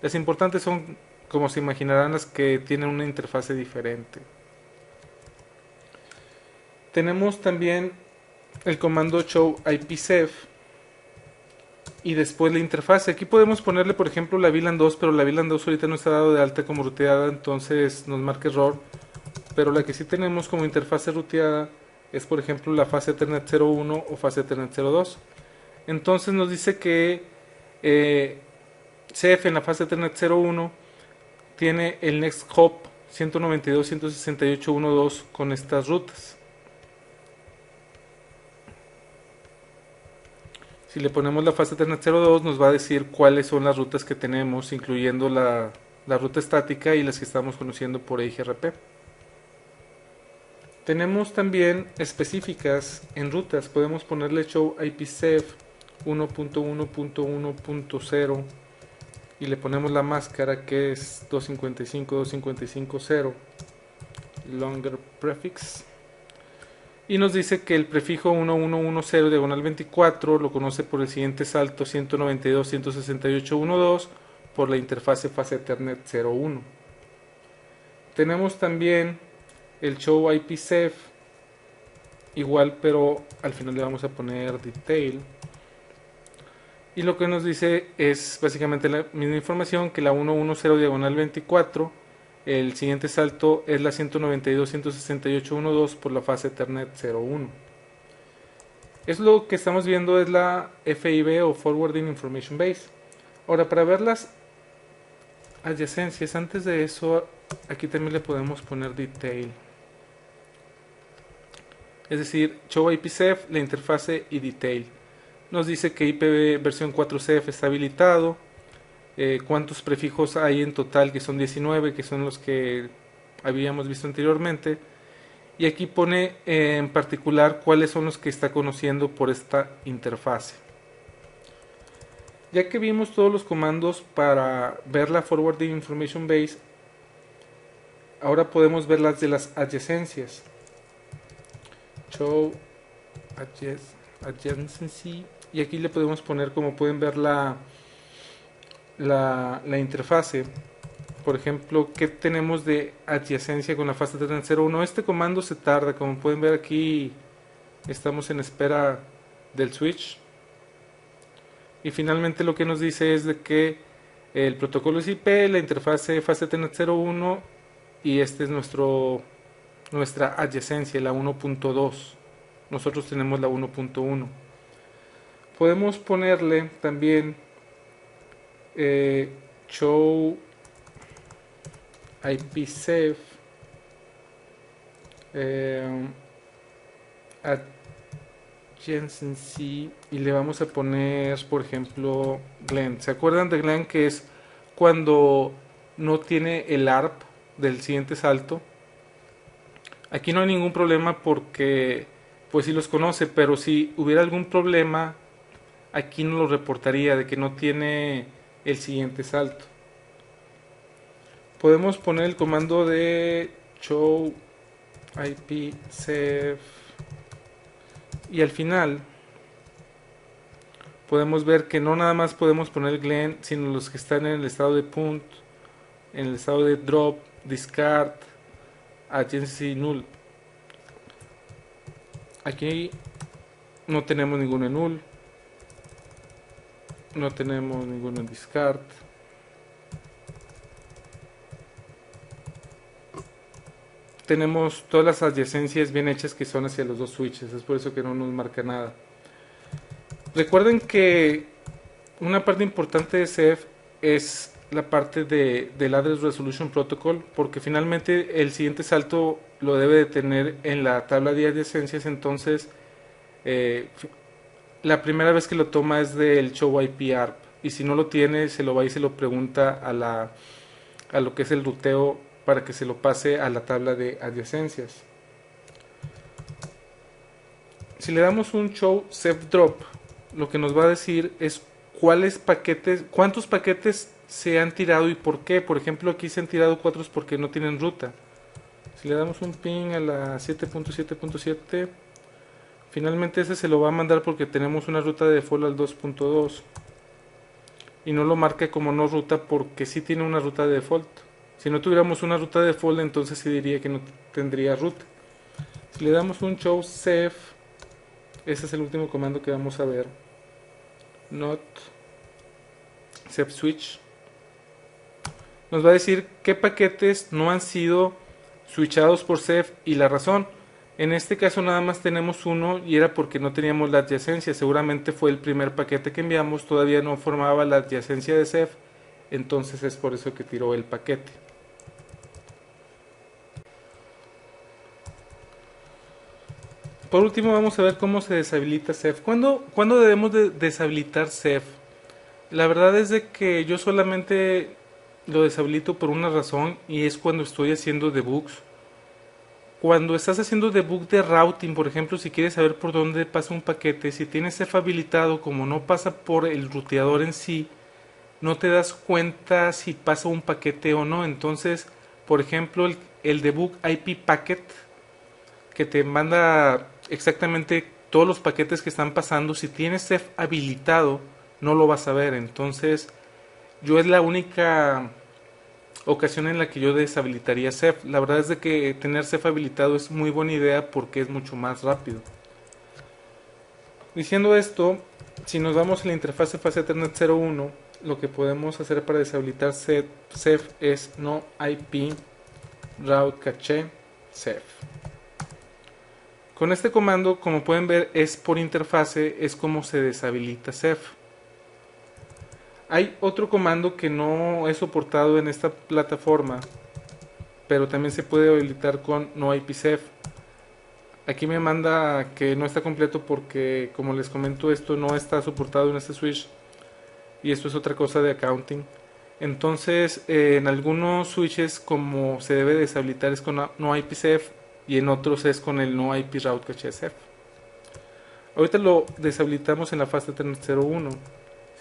Speaker 1: Las importantes son, como se imaginarán, las que tienen una interfase diferente. Tenemos también el comando show IPsef y después la interfase. Aquí podemos ponerle, por ejemplo, la VLAN 2, pero la VLAN 2 ahorita no está dado de alta como ruteada, entonces nos marca error. Pero la que sí tenemos como interfase ruteada es, por ejemplo, la fase Ethernet 01 o fase Ethernet 02. Entonces nos dice que Ceph en la fase Ethernet 01 tiene el next hop 192.168.1.2 con estas rutas. Si le ponemos la fase Ethernet 02 nos va a decir cuáles son las rutas que tenemos, incluyendo la ruta estática y las que estamos conociendo por EIGRP. Tenemos también específicas en rutas. Podemos ponerle show IPsef 1.1.1.0 y le ponemos la máscara que es 255.255.0 longer prefix, y nos dice que el prefijo 1110 diagonal 24 lo conoce por el siguiente salto 192.168.1.2 por la interfase fase Ethernet 01. Tenemos también el show IPsef, igual, pero al final le vamos a poner detail. Y lo que nos dice es básicamente la misma información que la 110 diagonal 24. El siguiente salto es la 192.168.1.2 por la fase Ethernet 01. Es lo que estamos viendo, es la FIB o Forwarding Information Base. Ahora, para ver las adyacencias, antes de eso, aquí también le podemos poner detail. Es decir, show IPsef, la interfase y detail. Nos dice que IPv versión 4CF está habilitado, cuántos prefijos hay en total, que son 19, que son los que habíamos visto anteriormente, y aquí pone en particular cuáles son los que está conociendo por esta interfase. Ya que vimos todos los comandos para ver la Forwarding Information Base, ahora podemos ver las de las adyacencias. Show adjacency, y aquí le podemos poner, como pueden ver, la interfase. Por ejemplo, ¿qué tenemos de adyacencia con la fase 3.0.1? Este comando se tarda, como pueden ver aquí estamos en espera del switch. Y finalmente lo que nos dice es de que el protocolo es IP, la interfase fase 3.0.1 y este es nuestra adyacencia, la 1.2. Nosotros tenemos la 1.1. Podemos ponerle también show IPsef adjacency y le vamos a poner, por ejemplo, Glen. ¿Se acuerdan de Glen? Que es cuando no tiene el ARP del siguiente salto. Aquí no hay ningún problema porque pues sí los conoce, pero si hubiera algún problema aquí no lo reportaría de que no tiene el siguiente salto. Podemos poner el comando de show IPsef y al final podemos ver que no nada más podemos poner Glen, sino los que están en el estado de punt, en el estado de drop, discard, adjacency null. Aquí no tenemos ninguno en null, no tenemos ninguno en discard. Tenemos todas las adyacencias bien hechas que son hacia los dos switches, es por eso que no nos marca nada. Recuerden que una parte importante de CEF es la parte del Address Resolution Protocol, porque finalmente el siguiente salto lo debe de tener en la tabla de adyacencias. Entonces la primera vez que lo toma es del show IP ARP, y si no lo tiene se lo va y se lo pregunta a lo que es el ruteo para que se lo pase a la tabla de adyacencias. Si le damos un show CEF drop, lo que nos va a decir es cuántos paquetes se han tirado y por qué. Por ejemplo, aquí se han tirado 4 porque no tienen ruta. Si le damos un ping a la 7.7.7, finalmente ese se lo va a mandar porque tenemos una ruta de default al 2.2 y no lo marca como no ruta porque sí tiene una ruta de default. Si no tuviéramos una ruta de default, entonces sí diría que no tendría ruta. Si le damos un show CEF, ese es el último comando que vamos a ver, not CEF switch, nos va a decir qué paquetes no han sido switchados por CEF y la razón. En este caso nada más tenemos uno y era porque no teníamos la adyacencia. Seguramente fue el primer paquete que enviamos, todavía no formaba la adyacencia de CEF, entonces es por eso que tiró el paquete. Por último vamos a ver cómo se deshabilita CEF. ¿Cuándo debemos de deshabilitar CEF? La verdad es de que yo solamente lo deshabilito por una razón, y es cuando estoy haciendo debugs. Cuando estás haciendo debug de routing, por ejemplo, si quieres saber por dónde pasa un paquete, si tienes CEF habilitado, como no pasa por el ruteador en sí, no te das cuenta si pasa un paquete o no. Entonces, por ejemplo, el debug IP packet, que te manda exactamente todos los paquetes que están pasando, si tienes CEF habilitado, no lo vas a ver. Entonces, yo es la única ocasión en la que yo deshabilitaría Ceph. La verdad es de que tener Ceph habilitado es muy buena idea porque es mucho más rápido. Diciendo esto, si nos vamos a la interfaz fase Ethernet 01, lo que podemos hacer para deshabilitar Ceph es no IP route cache Ceph. Con este comando, como pueden ver, es por interfase, es como se deshabilita Ceph. Hay otro comando que no es soportado en esta plataforma, pero también se puede habilitar con no IP Ceph. Aquí me manda que no está completo porque, como les comento, esto no está soportado en este switch y esto es otra cosa de accounting. Entonces, en algunos switches, como se debe deshabilitar es con no IP Ceph y en otros es con el no IP route cache Ceph. Ahorita lo deshabilitamos en la fase Ethernet 01.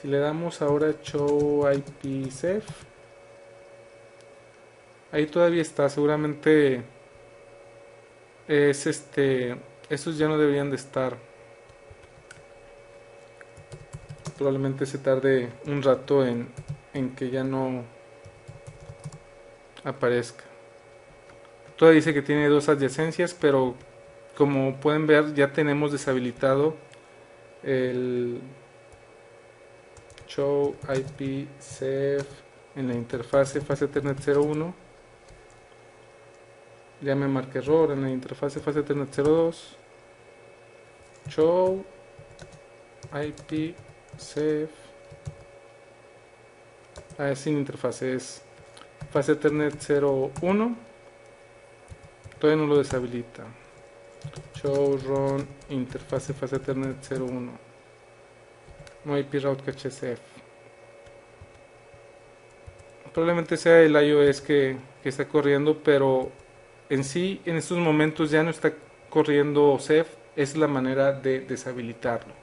Speaker 1: Si le damos ahora show IP Ceph, ahí todavía está, seguramente es estos ya no deberían de estar. Probablemente se tarde un rato en que ya no aparezca. Todavía dice que tiene dos adyacencias, pero como pueden ver ya tenemos deshabilitado el show IP Ceph en la interfase fase Ethernet 01. Ya me marqué error en la interfase fase Ethernet 02. Show IP Ceph. Sin interfase, es fase Ethernet 01. Todavía no lo deshabilita. Show run interfase fase Ethernet 01. No IP route cache Ceph. Probablemente sea el iOS que está corriendo, pero en sí en estos momentos ya no está corriendo Ceph. Es la manera de deshabilitarlo.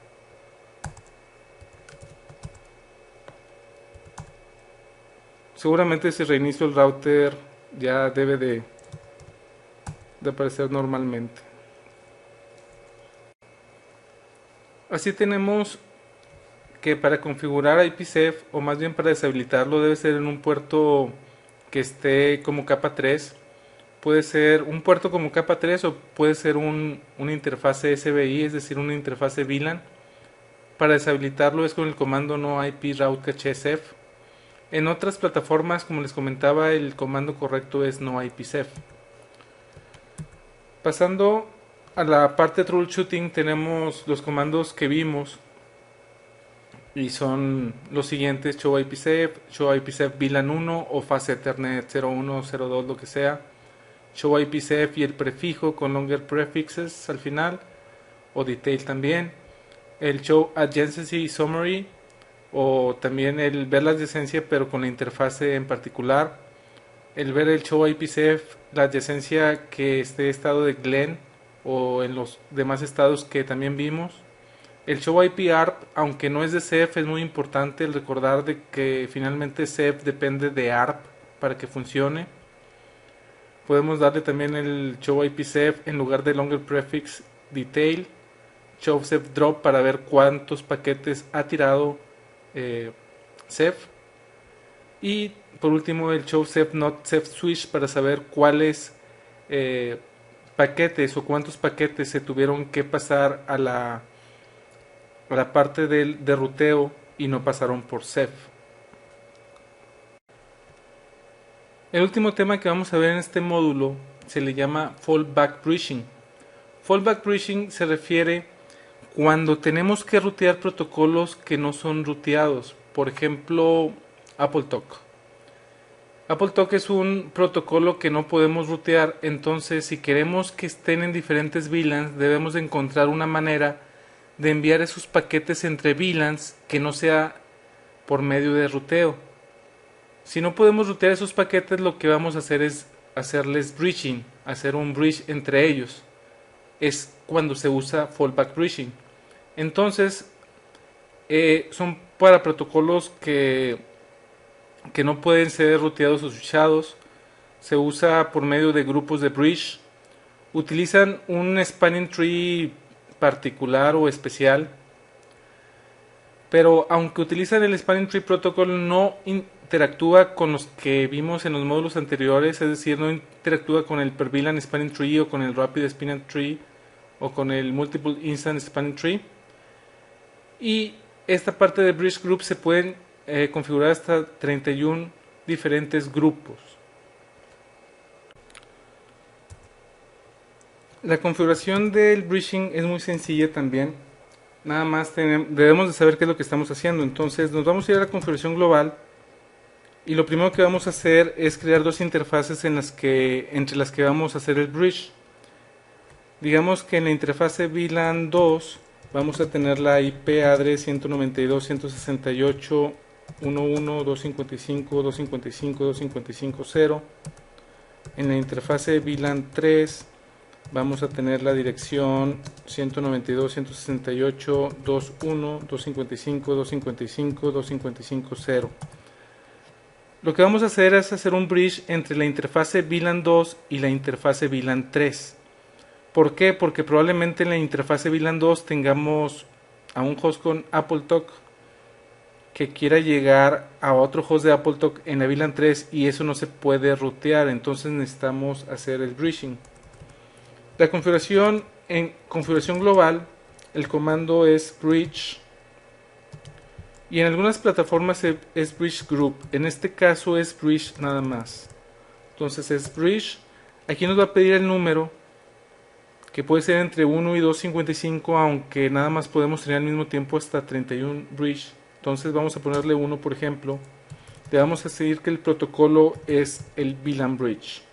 Speaker 1: Seguramente si reinicio el router ya debe de aparecer normalmente. Así tenemos que para configurar IPsec, o más bien para deshabilitarlo, debe ser en un puerto que esté como capa 3. Puede ser un puerto como capa 3 o puede ser una interfase SBI, es decir, una interfase VLAN. Para deshabilitarlo es con el comando no IP route cache Ceph. En otras plataformas, como les comentaba, el comando correcto es no IP Ceph. Pasando a la parte de troubleshooting, tenemos los comandos que vimos y son los siguientes: show IPsec, show IPsec VLAN 1 o fase Ethernet 01, 02, lo que sea, show IPsec y el prefijo con longer prefixes al final o detail también, el show adjacency summary o también el ver la adyacencia pero con la interfase en particular, el ver el show IPsec, la adyacencia que esté estado de Glen o en los demás estados que también vimos. El show IP ARP, aunque no es de Ceph, es muy importante el recordar de que finalmente Ceph depende de ARP para que funcione. Podemos darle también el show IP Ceph en lugar de longer prefix detail, show Ceph drop para ver cuántos paquetes ha tirado Ceph, y por último el show Ceph not Ceph switch para saber cuáles paquetes o cuántos paquetes se tuvieron que pasar a la parte de ruteo y no pasaron por Ceph. El último tema que vamos a ver en este módulo se le llama fallback bridging. Fallback bridging se refiere cuando tenemos que rutear protocolos que no son ruteados. Por ejemplo, AppleTalk. AppleTalk es un protocolo que no podemos rutear, entonces si queremos que estén en diferentes VLANs debemos encontrar una manera de enviar esos paquetes entre VLANs que no sea por medio de ruteo. Si no podemos rutear esos paquetes, lo que vamos a hacer es hacerles bridging, hacer un bridge entre ellos. Es cuando se usa fallback bridging. Entonces, son para protocolos que no pueden ser ruteados o switchados. Se usa por medio de grupos de bridge. Utilizan un spanning tree particular o especial, pero aunque utilizan el Spanning Tree Protocol no interactúa con los que vimos en los módulos anteriores, es decir, no interactúa con el per VLAN Spanning Tree o con el Rapid Spanning Tree o con el Multiple Instant Spanning Tree. Y esta parte de Bridge Group se pueden configurar hasta 31 diferentes grupos. La configuración del bridging es muy sencilla también. Nada más debemos de saber qué es lo que estamos haciendo. Entonces nos vamos a ir a la configuración global y lo primero que vamos a hacer es crear dos interfaces entre las que vamos a hacer el bridge. Digamos que en la interfase VLAN 2 vamos a tener la IP address 192.168.1.1.255.255.255.0. En la interfase VLAN 3 vamos a tener la dirección 192.168.2.1.255.255.255.0. Lo que vamos a hacer es hacer un bridge entre la interfase VLAN 2 y la interfase VLAN 3. ¿Por qué? Porque probablemente en la interfase VLAN 2 tengamos a un host con AppleTalk que quiera llegar a otro host de AppleTalk en la VLAN 3 y eso no se puede rutear, entonces necesitamos hacer el bridging. La configuración en configuración global, el comando es bridge y en algunas plataformas es bridge group, en este caso es bridge nada más. Entonces es bridge, aquí nos va a pedir el número que puede ser entre 1 y 255, aunque nada más podemos tener al mismo tiempo hasta 31 bridge. Entonces vamos a ponerle 1 por ejemplo. Le vamos a decir que el protocolo es el VLAN bridge.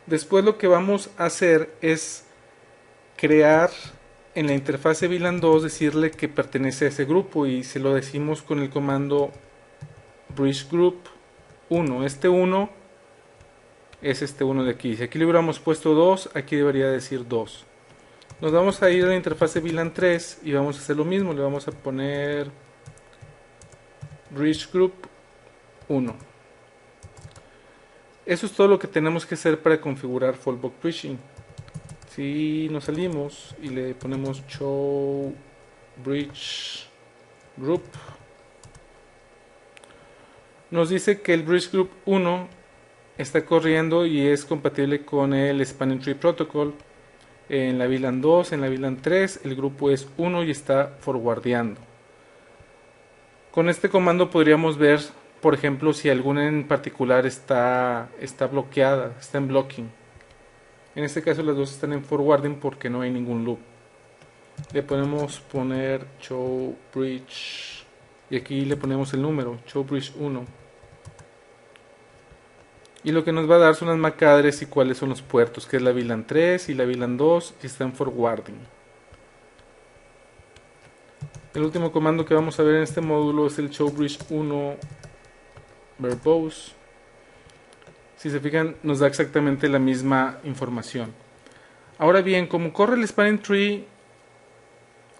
Speaker 1: Después lo que vamos a hacer es crear en la interfase VLAN 2, decirle que pertenece a ese grupo y se lo decimos con el comando bridge group 1. Este 1 es este 1 de aquí. Si aquí le hubiéramos puesto 2, aquí debería decir 2. Nos vamos a ir a la interfase VLAN 3 y vamos a hacer lo mismo. Le vamos a poner bridge group 1. Eso es todo lo que tenemos que hacer para configurar Fallback Bridging. Si nos salimos y le ponemos show bridge group, nos dice que el bridge group 1 está corriendo y es compatible con el Spanning Tree Protocol. En la VLAN 2, en la VLAN 3, el grupo es 1 y está forwardeando. Con este comando podríamos ver, por ejemplo, si alguna en particular está bloqueada, está en blocking. En este caso las dos están en forwarding porque no hay ningún loop. Le podemos poner show bridge y aquí le ponemos el número, show bridge 1. Y lo que nos va a dar son las MAC address y cuáles son los puertos, que es la VLAN 3 y la VLAN 2 y está en forwarding. El último comando que vamos a ver en este módulo es el show bridge 1 verbose. Si se fijan, nos da exactamente la misma información. Ahora bien, como corre el Spanning Tree,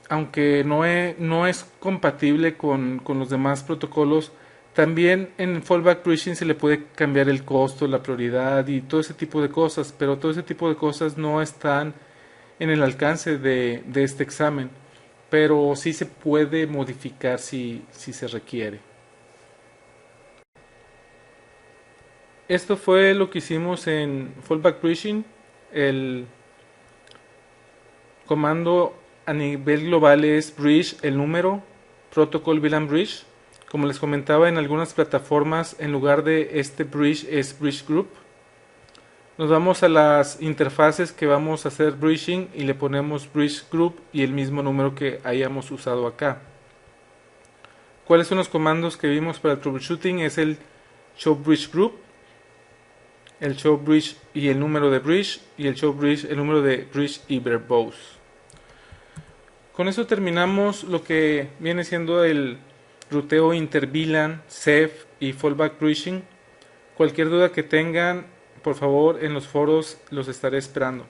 Speaker 1: aunque no es compatible con los demás protocolos, también en Fallback Bridging se le puede cambiar el costo, la prioridad y todo ese tipo de cosas, pero todo ese tipo de cosas no están en el alcance de este examen, pero sí se puede modificar si se requiere. Esto fue lo que hicimos en Fallback Bridging. El comando a nivel global es bridge, el número, protocol VLAN bridge. Como les comentaba, en algunas plataformas en lugar de este bridge es bridge group. Nos vamos a las interfaces que vamos a hacer bridging y le ponemos bridge group y el mismo número que hayamos usado acá. ¿Cuáles son los comandos que vimos para el troubleshooting? Es el show bridge group, el show bridge y el número de bridge, y el show bridge, el número de bridge y verbose. Con eso terminamos lo que viene siendo el ruteo inter-VLAN, Ceph y Fallback Bridging. Cualquier duda que tengan, por favor, en los foros los estaré esperando.